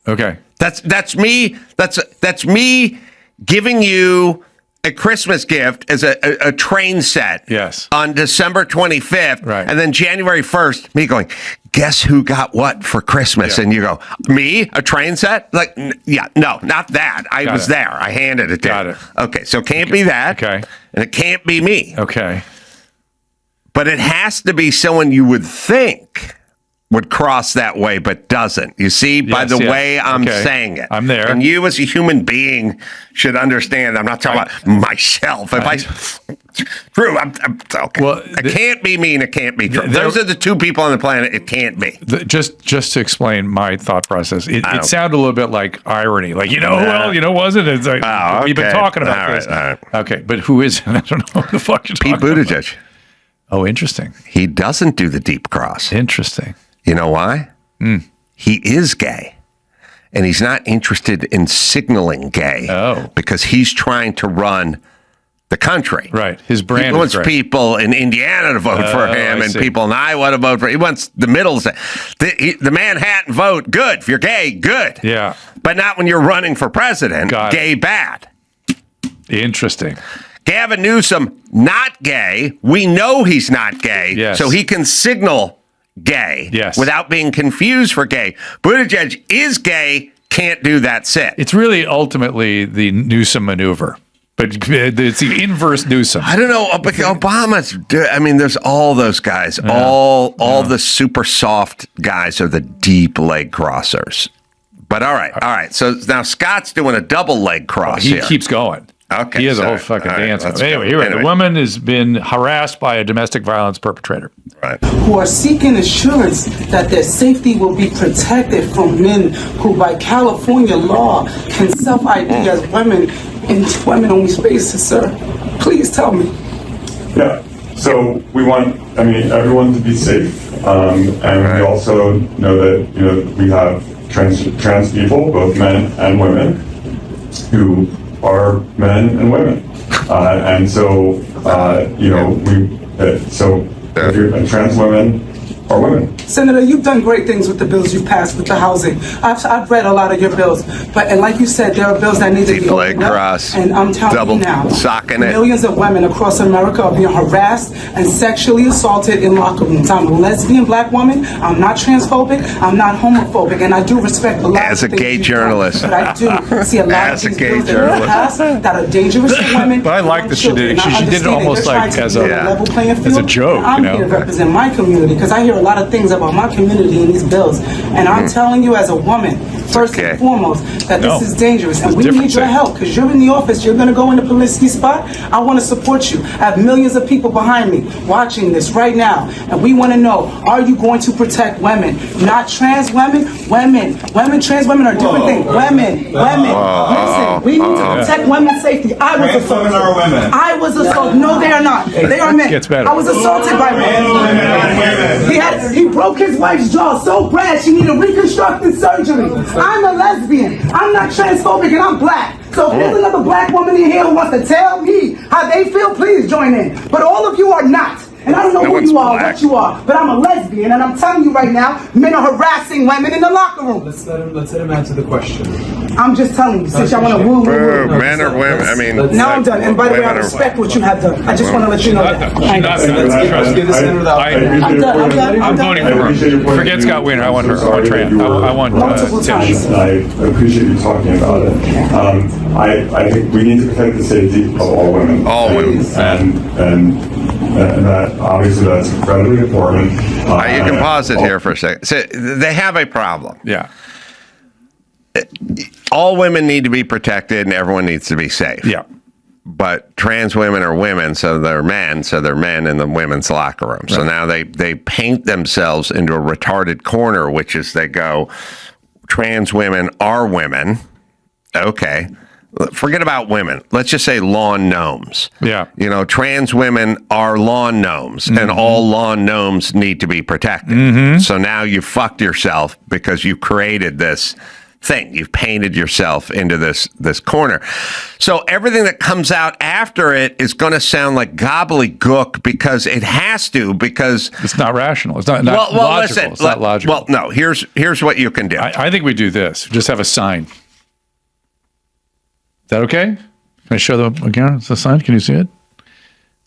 that's me. That's me giving you a Christmas gift as a train set. Yes. On December 25th. Right. And then January 1st, me going, guess who got what for Christmas? Yeah. And you go, me? A train set? Like, no, not that. I was there. I handed it to Got you. it. Okay, so it can't be that. Okay. And it can't be me. Okay. But it has to be someone you would think would cross that way, but doesn't. You see, by the way I'm saying it. I'm there. And you as a human being should understand. I'm not talking about myself. True, I'm okay. Well, it can't be me and it can't be true. Those are the two people on the planet it can't be. Just to explain my thought process, it sounded a little bit like irony. Like, wasn't it? It's like, we've been talking about this. All right. Okay, but who is it? I don't know who the fuck you're talking Pete Buttigieg. about. Oh, interesting. He doesn't do the deep cross. Interesting. You know why? He is gay. And he's not interested in signaling gay. Oh. Because he's trying to run the country. Right. His brand He wants is great. people in Indiana to vote for him and people in Iowa to vote for him. He wants the middle. The Manhattan vote, good. If you're gay, good. Yeah. But not when you're running for president. Gay, bad. Interesting. Gavin Newsom, not gay. We know he's not gay. Yes. So he can signal gay without being confused for gay. Buttigieg is gay, can't do that sit. It's really ultimately the Newsom maneuver, but it's the inverse Newsom. I don't know. Obama's, there's all those guys. Yeah. All the super soft guys are the deep leg crossers. But all right. So now Scott's doing a double leg cross He here. keeps going. Okay. He has a whole sorry. fucking All right, dance. let's Anyway, go. you're right. The woman has been harassed by a domestic violence perpetrator. Right. Who are seeking assurance that their safety will be protected from men who, by California law, can self-ID as women in women-only spaces, sir. Please tell me. Yeah. So we want, everyone to be safe, and we also know that we have trans people, both men and women, who are men and women, and so if you're a trans women are women. Senator, you've done great things with the bills you passed with the housing. I've read a lot of your bills, and like you said, there are bills that need to be opened up. And I'm telling you now, millions of women across America are being harassed and sexually assaulted in locker rooms. I'm a lesbian black woman. I'm not transphobic. I'm not homophobic, and I do respect a lot As a of things gay you've journalist. done, but I do see a lot of these bills that are passed that are dangerous to women. But I like that she did it. She did it almost like as a joke. I'm here to represent my community because I hear a lot of things about my community in these bills, and I'm telling you as a woman, first and foremost, that this is dangerous, and we need your help because you're in the office. You're going to go in the Polisky spot. I want to support you. I have millions of people behind me watching this right now, and we want to know: are you going to protect women, not trans women? Trans women are different things. Women. Listen, we need to protect women's safety. I was assaulted. I was assaulted. No, they are not. They are men. I was assaulted by women. He broke his wife's jaw so bad she needed reconstructive surgery. I'm a lesbian. I'm not transphobic, and I'm black. So if there's another black woman in here who wants to tell me how they feel, please join in. But all of you are not. And I don't know who you are, what you are, but I'm a lesbian, and I'm telling you right now, men are harassing women in the locker room. Let's let him answer the question. I'm just telling you, since y'all want to woo. Men or women? Now I'm done. And by the way, I respect what you have done. I just want to let you know that. Let's give the senator the opportunity. I'm voting for her. Forget Scott Wiener. I want her. I want Tran. I want Tish. I appreciate you talking about it. I think we need to protect the safety of all women. All women. And that obviously that's incredibly important. You can pause it here for a second. So they have a problem. Yeah. All women need to be protected and everyone needs to be safe. Yeah. But trans women are women, so they're men in the women's locker room. Right. So now they paint themselves into a retarded corner, which is they go, trans women are women. Okay. Forget about women. Let's just say lawn gnomes. Yeah. Trans women are lawn gnomes, and all lawn gnomes need to be protected. So now you fucked yourself because you created this thing. You've painted yourself into this corner. So everything that comes out after it is going to sound like gobbledygook because it has to, because it's not rational. It's not logical. Listen, it's not logical. Well, no, here's what you can do. I think we do this. Just have a sign. Is that okay? Can I show them again? It's a sign. Can you see it?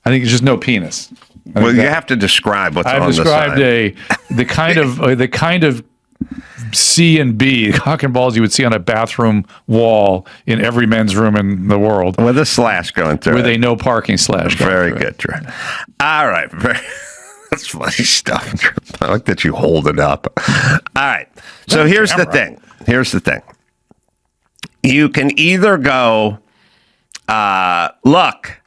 I think it's just no penis. Well, you have to describe what's on the sign. I've described the kind of C and B cock and balls you would see on a bathroom wall in every men's room in the world, with a slash going through with it. a no parking slash. Very good, Drew. All right, that's funny stuff, Drew. I like that you hold it up. All right, so here's the thing. You can either go, look,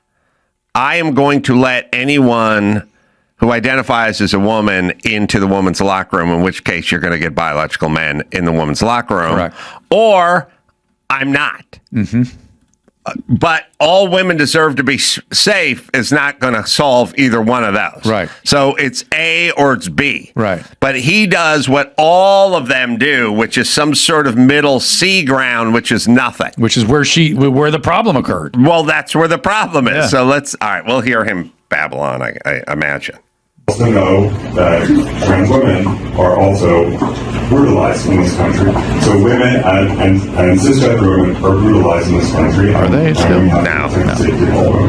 I am going to let anyone who identifies as a woman into the woman's locker room, in which case you're going to get biological men in the woman's locker room. Correct. Or I'm not. Mm-hmm. But all women deserve to be safe is not going to solve either one of those. Right. So it's A or it's B. Right. But he does what all of them do, which is some sort of middle C ground, which is nothing. Which is where the problem occurred. Well, that's where the problem is. Yeah. So all right, we'll hear him babble on, I imagine. Also know that trans women are also brutalized in this country. So women and cisgender women are brutalized in this country. Are they still? No.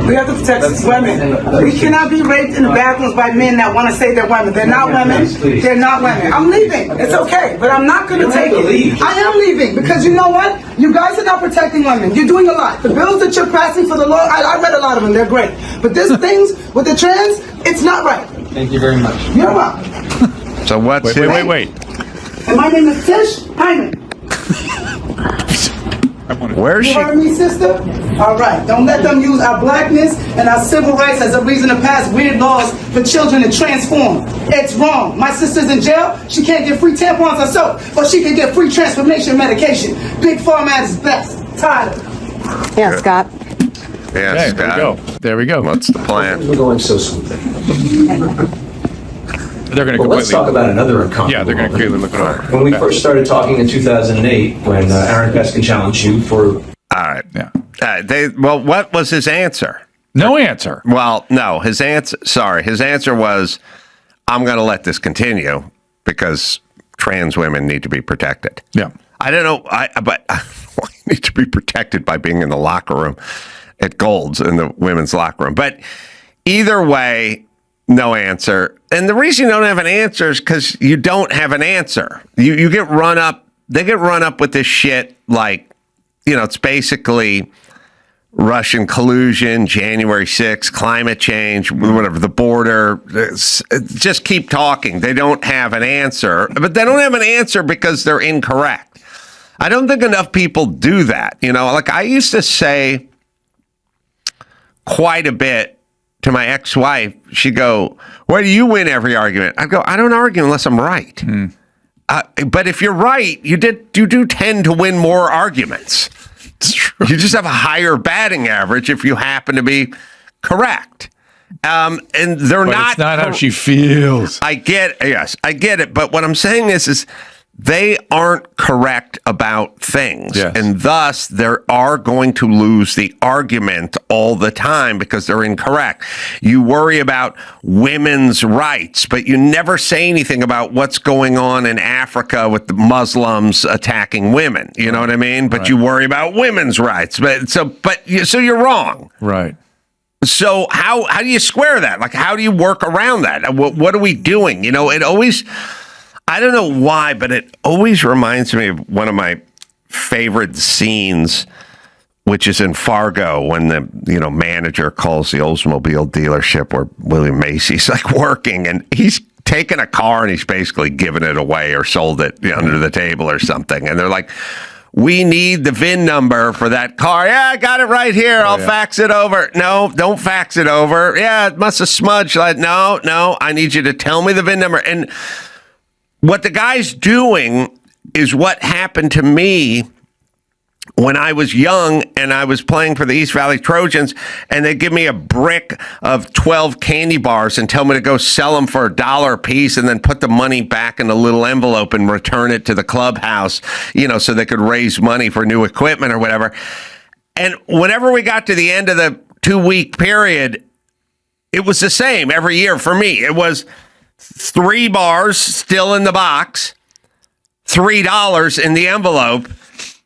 We have to protect women. We cannot be raped in the bathrooms by men that want to say they're women. They're not women. They're not women. I'm leaving. It's okay, but I'm not going to take it. I am leaving because you know what? You guys are not protecting women. You're doing a lot. The bills that you're passing for the law, I read a lot of them. They're great. But this things with the trans, it's not right. Thank you very much. You're welcome. So what's Wait. And my name is Tish Hyman. Where's You she? heard me, sister? All right. Don't let them use our blackness and our civil rights as a reason to pass weird laws for children to transform. It's wrong. My sister's in jail. She can't get free tampons or soap, but she can get free transformation medication. Big Pharma at its best. Tired of it. Yeah, Scott. Yeah, Scott. There we go. What's the plan? We're going so smoothly. They're going to Well, let's talk about another uncomfortable. Yeah, they're going to completely look it over. When we first started talking in 2008, when Aaron Peskin challenged you for. All right. Yeah. Well, what was his answer? No answer. Well, no. His answer was, I'm going to let this continue because trans women need to be protected. Yeah. I don't know, but you need to be protected by being in the locker room at Gold's in the women's locker room. But either way, no answer. And the reason you don't have an answer is because you don't have an answer. You get run up. They get run up with this shit like, it's basically Russian collusion, January 6th, climate change, whatever, the border. Just keep talking. They don't have an answer. But they don't have an answer because they're incorrect. I don't think enough people do that. Like I used to say quite a bit to my ex-wife. She'd go, why do you win every argument? I'd go, I don't argue unless I'm right. But if you're right, you do tend to win more arguments. It's true. You just have a higher batting average if you happen to be correct. And they're not. It's not how she feels. I get it. But what I'm saying is they aren't correct about things. Yes. And thus, they are going to lose the argument all the time because they're incorrect. You worry about women's rights, but you never say anything about what's going on in Africa with the Muslims attacking women. You know what I mean? But you worry about women's rights. So you're wrong. Right. So how do you square that? Like, how do you work around that? What are we doing? It always... I don't know why, but it always reminds me of one of my favorite scenes, which is in Fargo when the manager calls the Oldsmobile dealership where William Macy's like working, and he's taken a car and he's basically given it away or sold it under the table or something, and they're like, we need the VIN number for that car. Yeah, I got it right here. I'll fax it over. No, don't fax it over. Yeah, it must have smudged. Like, no, I need you to tell me the VIN number. And what the guy's doing is what happened to me when I was young and I was playing for the East Valley Trojans, and they'd give me a brick of 12 candy bars and tell me to go sell them for $1 a piece and then put the money back in a little envelope and return it to the clubhouse, so they could raise money for new equipment or whatever. And whenever we got to the end of the 2-week period, it was the same every year for me. It was 3 bars still in the box, $3 in the envelope,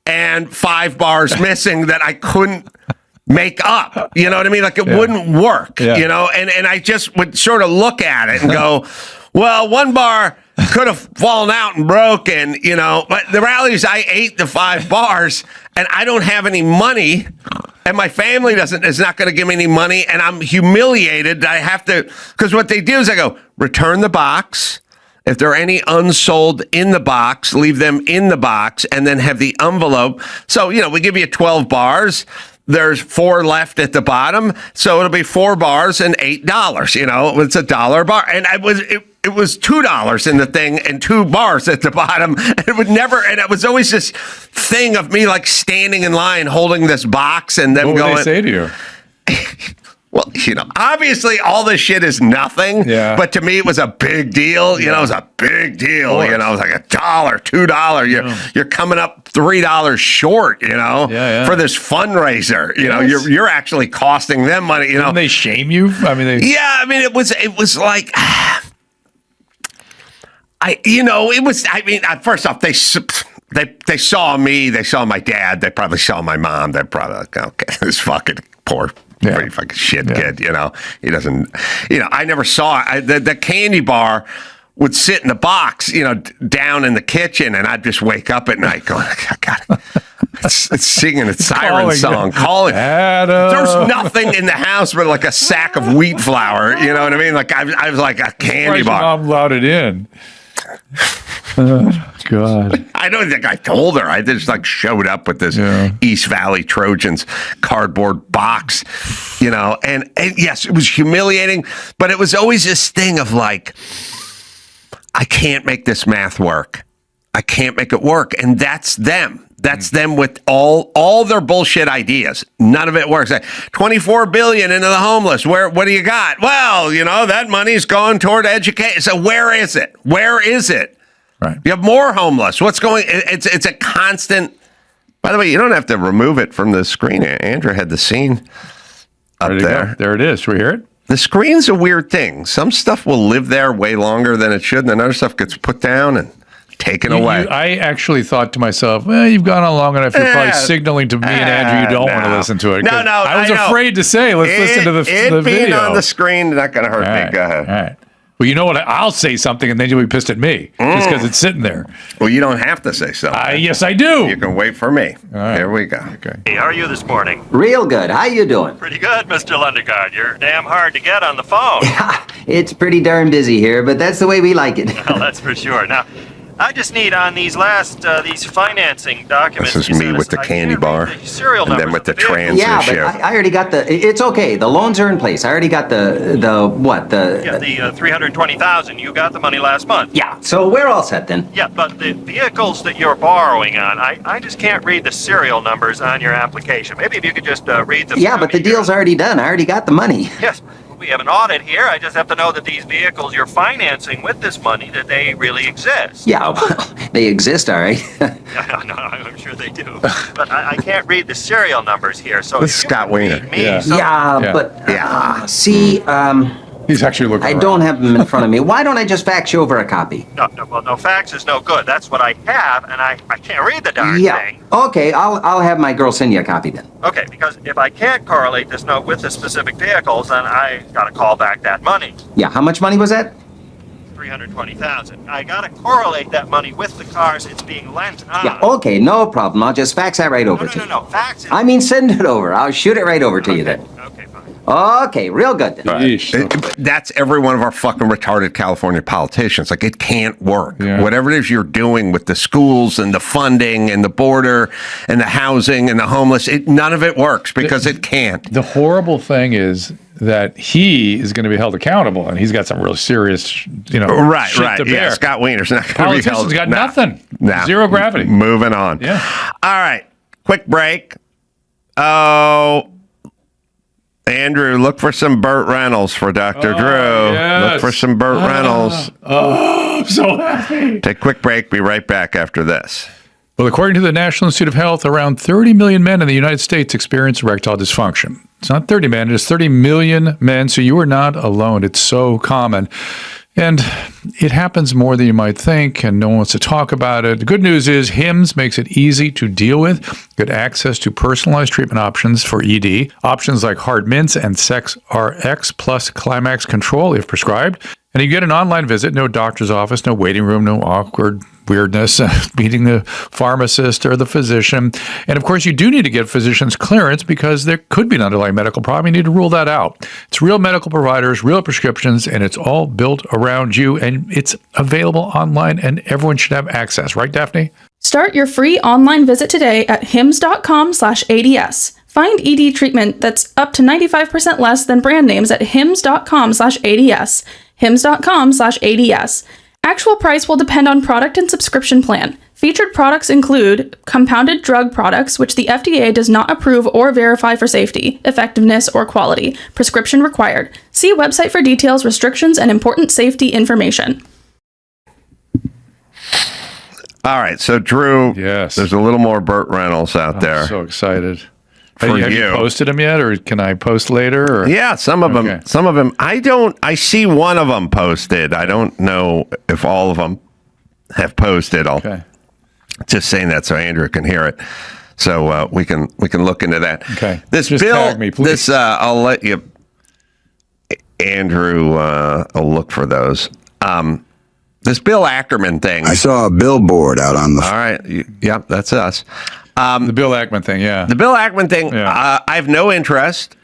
and 5 bars missing that I couldn't make up. You know what I mean? Like it wouldn't work, and I just would sort of look at it and go, well, 1 bar could have fallen out and broken, but the reality is I ate the 5 bars and I don't have any money and my family is not going to give me any money, and I'm humiliated. I have to, because what they do is I go, return the box. If there are any unsold in the box, leave them in the box and then have the envelope. So, we give you 12 bars. There's 4 left at the bottom. So it'll be 4 bars and $8. It's $1 a bar. And it was $2 in the thing and 2 bars at the bottom. And it was always this thing of me like standing in line holding this box and them what going. What would they say to you? Well, obviously all this shit is nothing, but to me it was a big deal. It was a big deal. It was like $1, $2. You're coming up $3 short, for this fundraiser. You're actually costing them money. Didn't they shame you? It was like. First off, they saw me, they saw my dad, they probably saw my mom, they're probably like, okay, this fucking poor. Pretty fucking shit kid, He doesn't, I never saw the candy bar would sit in the box, down in the kitchen, and I'd just wake up at night going, I got it. It's singing its siren song, calling. Adam. There's nothing in the house but like a sack of wheat flour. You know what I mean? Like I was like a candy bar. Your mom allowed it in. Oh, God. I don't think I told her. I just showed up with this East Valley Trojans cardboard box, and yes, it was humiliating, but it was always this thing of like, I can't make this math work. I can't make it work. And that's them. That's them with all their bullshit ideas. None of it works. Like, $24 billion into the homeless. What do you got? Well, that money's going toward education. So where is it? Where is it? Right. You have more homeless. What's going? It's a constant. By the way, you don't have to remove it from the screen. Andrew had the scene up there. There it is. Should we hear it? The screen's a weird thing. Some stuff will live there way longer than it should, and then other stuff gets put down and taken away. I actually thought to myself, well, you've gone on long enough. You're probably signaling to me and Andrew you don't want to listen to it. No, I was afraid to say, let's listen to the video. Being on the screen is not going to hurt me. Go ahead. All right. Well, you know what? I'll say something, and then you'll be pissed at me just because it's sitting there. Well, you don't have to say something. Yes, I do. You can wait for me. All right. Here we go. Okay. Hey, how are you this morning? Real good. How you doing? Pretty good, Mr. Lundegaard. You're damn hard to get on the phone. It's pretty darn busy here, but that's the way we like it. Well, that's for sure. Now, I just need on these these financing documents. This is me with the candy bar, and then with the trans issue. Yeah, but I already got it's okay. The loans are in place. I already got the $320,000. You got the money last month. Yeah, so we're all set then. Yeah, but the vehicles that you're borrowing on, I just can't read the serial numbers on your application. Maybe if you could just read them. Yeah, but the deal's already done. I already got the money. Yes. We have an audit here. I just have to know that these vehicles you're financing with this money, that they really exist. Yeah, well, they exist, all right. No, I'm sure they do. But I can't read the serial numbers here. So this is Scott Wiener. See, he's actually looking. I don't have them in front of me. Why don't I just fax you over a copy? No, fax is no good. That's what I have, and I can't read the darn thing. Okay, I'll have my girl send you a copy then. Okay, because if I can't correlate this note with the specific vehicles, then I gotta call back that money. Yeah, how much money was that? $320,000. I gotta correlate that money with the cars it's being lent on. Yeah, okay, no problem. I'll just fax that right over to you. No, fax it. I mean, send it over. I'll shoot it right over to you then. Okay, fine. Okay, real good then. That's every one of our fucking retarded California politicians. Like, it can't work. Yeah. Whatever it is you're doing with the schools and the funding and the border and the housing and the homeless, none of it works because it can't. The horrible thing is that he is going to be held accountable, and he's got some real serious, shit to bear. Yeah, Scott Wiener's not going to be held. Politicians got nothing. Zero gravity. Moving on. Yeah. All right. Quick break. Oh, Andrew, look for some Burt Reynolds for Dr. Drew. Yes. Look for some Burt Reynolds. Oh, I'm so happy. Take a quick break. Be right back after this. Well, according to the National Institute of Health, around 30 million men in the United States experience erectile dysfunction. It's not 30 men, it's 30 million men, so you are not alone. It's so common. And it happens more than you might think, and no one wants to talk about it. The good news is HIMS makes it easy to deal with. Get access to personalized treatment options for ED. Options like Hard Mints and Sex RX plus Climax Control if prescribed. And you get an online visit, no doctor's office, no waiting room, no awkward weirdness, meeting the pharmacist or the physician. And of course, you do need to get physician's clearance because there could be an underlying medical problem. You need to rule that out. It's real medical providers, real prescriptions, and it's all built around you. And it's available online, and everyone should have access. Right, Daphne? Start your free online visit today at hims.com/ADS. Find ED treatment that's up to 95% less than brand names at hims.com/ADS. hims.com/ADS. Actual price will depend on product and subscription plan. Featured products include compounded drug products, which the FDA does not approve or verify for safety, effectiveness, or quality. Prescription required. See website for details, restrictions, and important safety information. All right, so Drew, yes, there's a little more Burt Reynolds out there. I'm so excited. For have you posted them yet, or can I post later? Or? Yeah, some of them. Some of them. I see one of them posted. I don't know if all of them have posted. I'll just saying that so Andrew can hear it, so we can look into that. Okay. This just bill. Tag me, please. This I'll let you. Andrew, will look for those. This Bill Ackerman thing. I saw a billboard out on the. All right. Yep, that's us. The Bill Ackman thing, yeah. The Bill Ackman thing, I have no interest.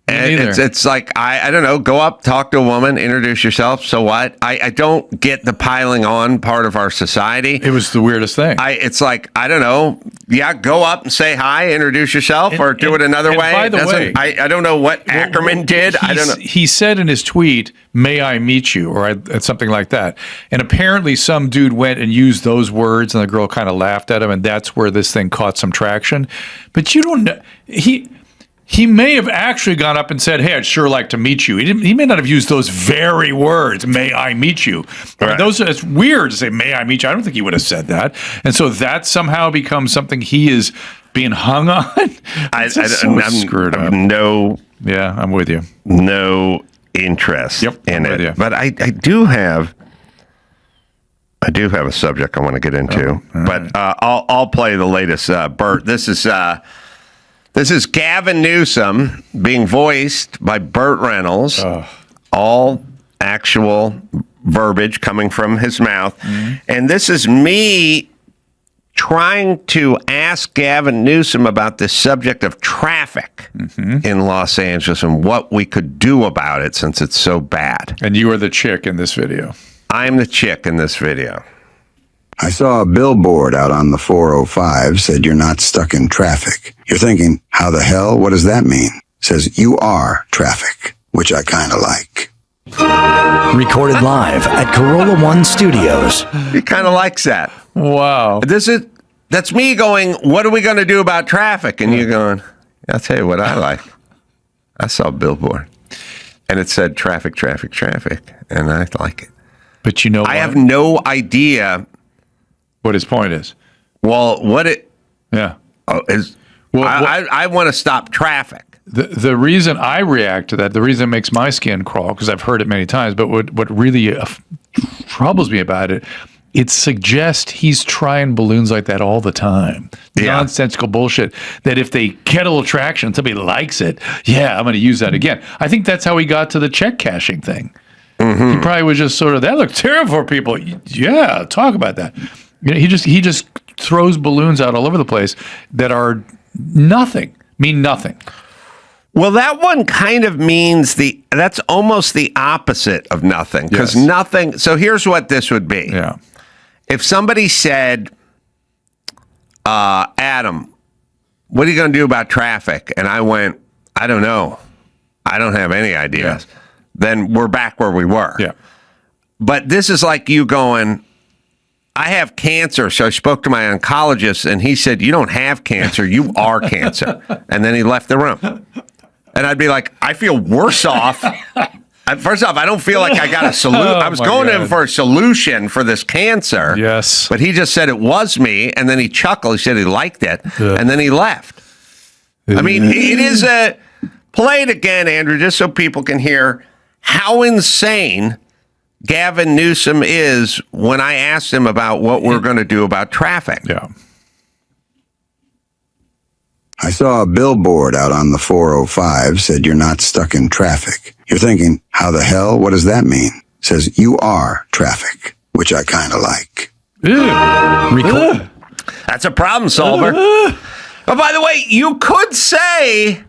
And it's like, I don't know, go up, talk to a woman, introduce yourself. So what? I don't get the piling on part of our society. It was the weirdest thing. It's like, I don't know. Yeah, go up and say hi, introduce yourself, or do it another way. By the way, I don't know what Ackerman did. I don't know. He said in his tweet, "May I meet you?" or something like that. And apparently some dude went and used those words, and the girl kind of laughed at him, and that's where this thing caught some traction. But you don't know. He may have actually gone up and said, "Hey, I'd sure like to meet you." He may not have used those very words, "May I meet you?" Right. It's weird to say, "May I meet you?" I don't think he would have said that. And so that somehow becomes something he is being hung on. I'm screwed up. Yeah, I'm with you. No interest in it. But I do have a subject I want to get into. But I'll play the latest Burt. This is Gavin Newsom being voiced by Burt Reynolds. All actual verbiage coming from his mouth. Mm-hmm. And this is me trying to ask Gavin Newsom about the subject of traffic in Los Angeles and what we could do about it since it's so bad. And you are the chick in this video. I'm the chick in this video. I saw a billboard out on the 405 said you're not stuck in traffic. You're thinking, how the hell? What does that mean? It says you are traffic, which I kind of like. Recorded live at Carolla One Studios. He kind of likes that. Wow. That's me going, what are we going to do about traffic? And you're going, I'll tell you what I like. I saw a billboard and it said traffic, traffic, traffic. And I like it. But you know what? I have no idea what his point is. Well, I want to stop traffic. The reason I react to that, the reason it makes my skin crawl, because I've heard it many times, but what really troubles me about it, it suggests he's trying balloons like that all the time. Nonsensical bullshit that if they get a little traction, somebody likes it, I'm going to use that again. I think that's how he got to the check cashing thing. Mm-hmm. He probably was just sort of, that looked terrible for people. Yeah, talk about that. He just throws balloons out all over the place that are mean nothing. Well, that one kind of means that's almost the opposite of nothing. Because nothing, so here's what this would be. Yeah. If somebody said, Adam, what are you going to do about traffic? And I went, I don't know. I don't have any ideas. Yeah. Then we're back where we were. Yeah. But this is like you going, I have cancer. So I spoke to my oncologist, and he said, you don't have cancer. You are cancer. And then he left the room. And I'd be like, I feel worse off. First off, I don't feel like I got a solution. I was going to him for a solution for this cancer. Yes. But he just said it was me, and then he chuckled. He said he liked it, and then he left. I mean, it is a... Play it again, Andrew, just so people can hear how insane Gavin Newsom is when I asked him about what we're going to do about traffic. Yeah. I saw a billboard out on the 405 said you're not stuck in traffic. You're thinking, how the hell? What does that mean? It says you are traffic, which I kind of like. That's a problem solver. Oh, by the way, you could say,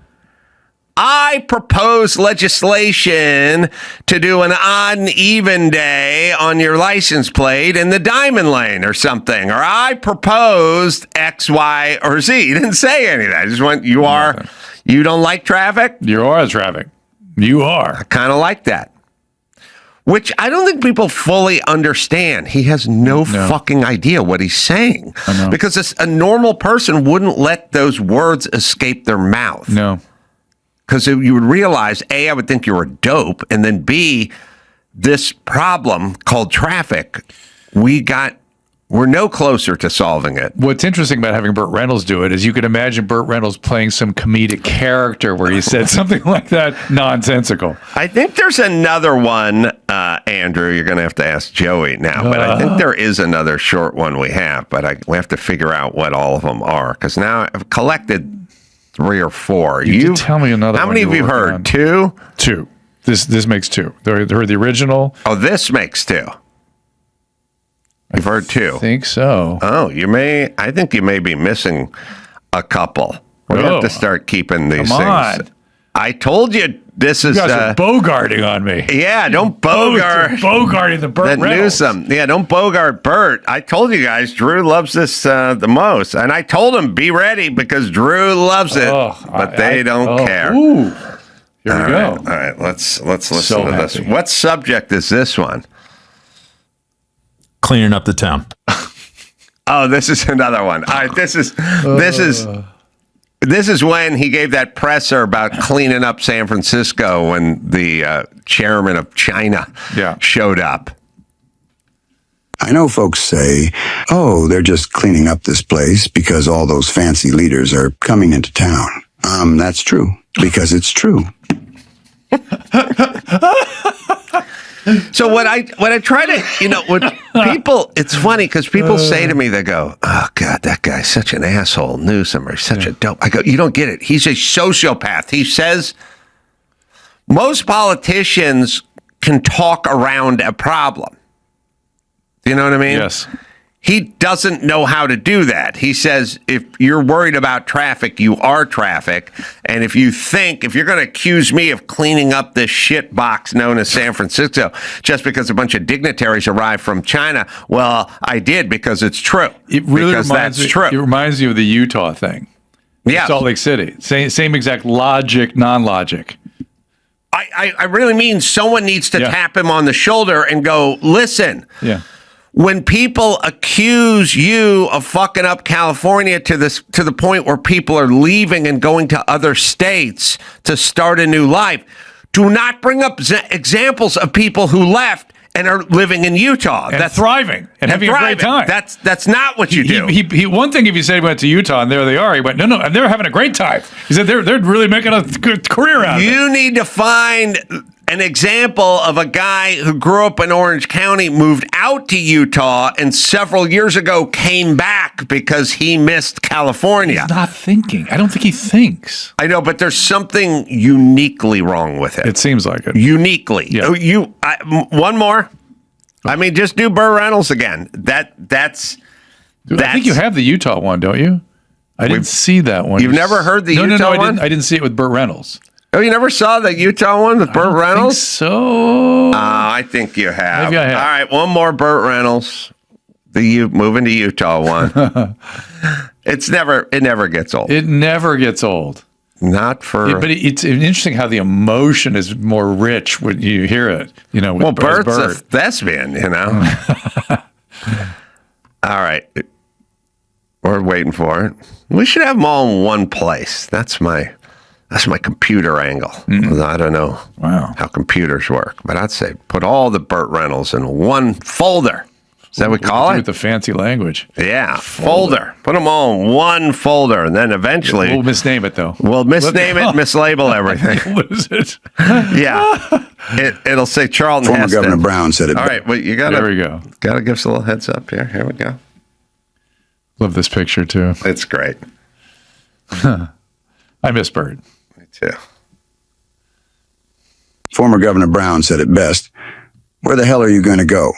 I propose legislation to do an odd and even day on your license plate in the diamond lane or something. Or I proposed X, Y, or Z. You didn't say anything. I just went, you don't like traffic? You are traffic. You are. I kind of like that. Which I don't think people fully understand. He has no fucking idea what he's saying. Because a normal person wouldn't let those words escape their mouth. No. Because you would realize, A, I would think you were dope, and then B, this problem called traffic, we're no closer to solving it. What's interesting about having Burt Reynolds do it is you could imagine Burt Reynolds playing some comedic character where he said something like that nonsensical. I think there's another one, Andrew, you're going to have to ask Joey now, but I think there is another short one we have, but we have to figure out what all of them are, because now I've collected 3 or 4. You did tell me another How one many have you heard? on. 2? 2. This makes 2. They heard the original. Oh, this makes 2. You've heard 2. I think so. Oh, I think you may be missing a couple. We have to start keeping these Come on. things. I told you this is... You guys are bogarting on me. Yeah, don't bogart... Bogarting the Burt Reynolds. Newsom. Yeah, don't bogart Burt. I told you guys, Drew loves this the most. And I told him, be ready, because Drew loves it. But they don't care. Ooh. Here we go. All right, let's listen to this. What subject is this one? Cleaning up the town. Oh, this is another one. All right, this is when he gave that presser about cleaning up San Francisco when the chairman of China showed up. I know folks say, oh, they're just cleaning up this place because all those fancy leaders are coming into town. That's true, because it's true. So what I try to, when people, it's funny because people say to me, they go, oh God, that guy's such an asshole, Newsom, or such a dope. I go, you don't get it. He's a sociopath. He says most politicians can talk around a problem. Do you know what I mean? Yes. He doesn't know how to do that. He says, if you're worried about traffic, you are traffic. And if you're going to accuse me of cleaning up this shit box known as San Francisco just because a bunch of dignitaries arrived from China, well, I did because it's true. It really true. It reminds you of the Utah thing. Yeah. Salt Lake City. Same exact logic, non-logic. I really mean someone needs to tap him on the shoulder and go, listen. Yeah. When people accuse you of fucking up California to the point where people are leaving and going to other states to start a new life, do not bring up examples of people who left and are living in Utah. That's thriving and having a great time. That's not what you do. He one thing if you said he went to Utah and there they are, he went, no, and they're having a great time. He said they're really making a good career out of it. You need to find an example of a guy who grew up in Orange County, moved out to Utah, and several years ago came back because he missed California. He's not thinking. I don't think he thinks. I know, but there's something uniquely wrong with it. It seems like it. Uniquely. Yeah. One more. I mean, just do Burt Reynolds again. That's. I think you have the Utah one, don't you? I didn't see that one. You've never heard the Utah one? I didn't see it with Burt Reynolds. Oh, you never saw the Utah one with Burt Reynolds? So I think you have. Maybe I have. All right, one more Burt Reynolds. Moving to Utah one. It never gets old. It never gets old. Not for. But it's interesting how the emotion is more rich when you hear it. Well, Burt's a thespian, All right. We're waiting for it. We should have them all in one place. That's my computer angle. I don't know how computers work, but I'd say put all the Burt Reynolds in one folder. Is that what we call it? With the fancy language. Yeah, folder. Put them all in one folder, and then eventually... We'll misname it, though. We'll misname it, mislabel everything. What is it? Yeah. It'll say Charlton Former Heston. Governor Brown said it. All right, well, you got to... There we go. Got to give us a little heads up here. Here we go. Love this picture, too. It's great. I miss Burt. Me too. Former Governor Brown said it best. Where the hell are you going to go?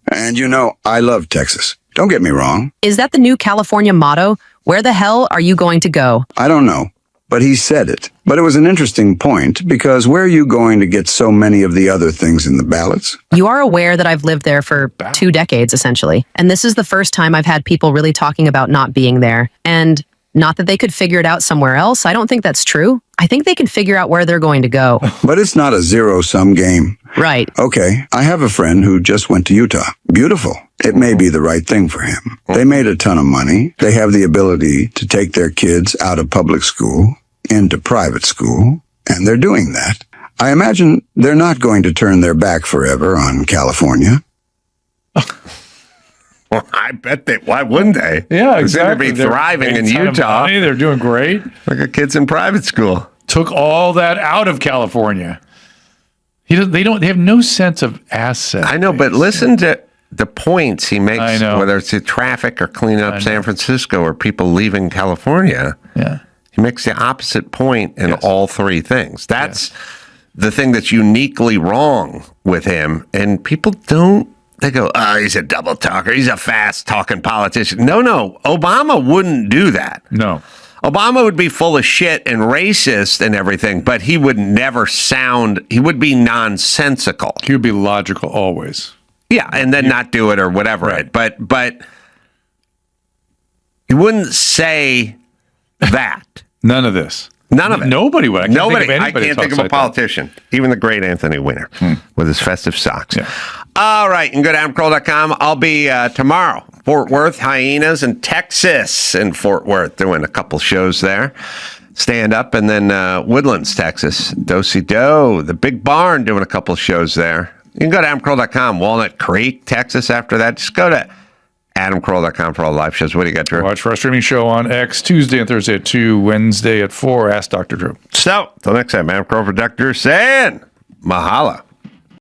And you know, I love Texas. Don't get me wrong. Is that the new California motto? Where the hell are you going to go? I don't know, but he said it. But it was an interesting point because where are you going to get so many of the other things in the ballots? You are aware that I've lived there for 2 decades, essentially. And this is the first time I've had people really talking about not being there. And not that they could figure it out somewhere else. I don't think that's true. I think they can figure out where they're going to go. But it's not a zero-sum game. Right. Okay, I have a friend who just went to Utah. Beautiful. It may be the right thing for him. They made a ton of money. They have the ability to take their kids out of public school into private school, and they're doing that. I imagine they're not going to turn their back forever on California. Well, I bet they. Why wouldn't they? Yeah, exactly. They're be thriving in Utah. They're doing great. Like a kids in private school. Took all that out of California. They have no sense of asset. I know, but listen to the points he makes, whether it's the traffic or clean up San Francisco or people leaving California. Yeah. He makes the opposite point in all three things. That's the thing that's uniquely wrong with him. And people don't. They go, oh, he's a double talker. He's a fast talking politician. No. Obama wouldn't do that. No. Obama would be full of shit and racist and everything, but he would never he would be nonsensical. He would be logical always. Yeah, and then not do it or whatever. Right. But he wouldn't say that. None of this. None of it. Nobody would. I can't think of a politician. Even the great Anthony Weiner with his festive socks. Yeah. All right. You can go to adamcarolla.com. I'll be tomorrow. Fort Worth, Hyenas, and Texas in Fort Worth doing a couple shows there. Stand up. And then Woodlands, Texas. Do-si-do. The Big Barn doing a couple shows there. You can go to adamcarolla.com. Walnut Creek, Texas after that. Just go to adamcarolla.com for all live shows. What do you got, Drew? Watch for our streaming show on X Tuesday and Thursday at 2, Wednesday at 4. Ask Dr. Drew. So, till next time, Adam Carolla for Dr. Drew saying, mahalo.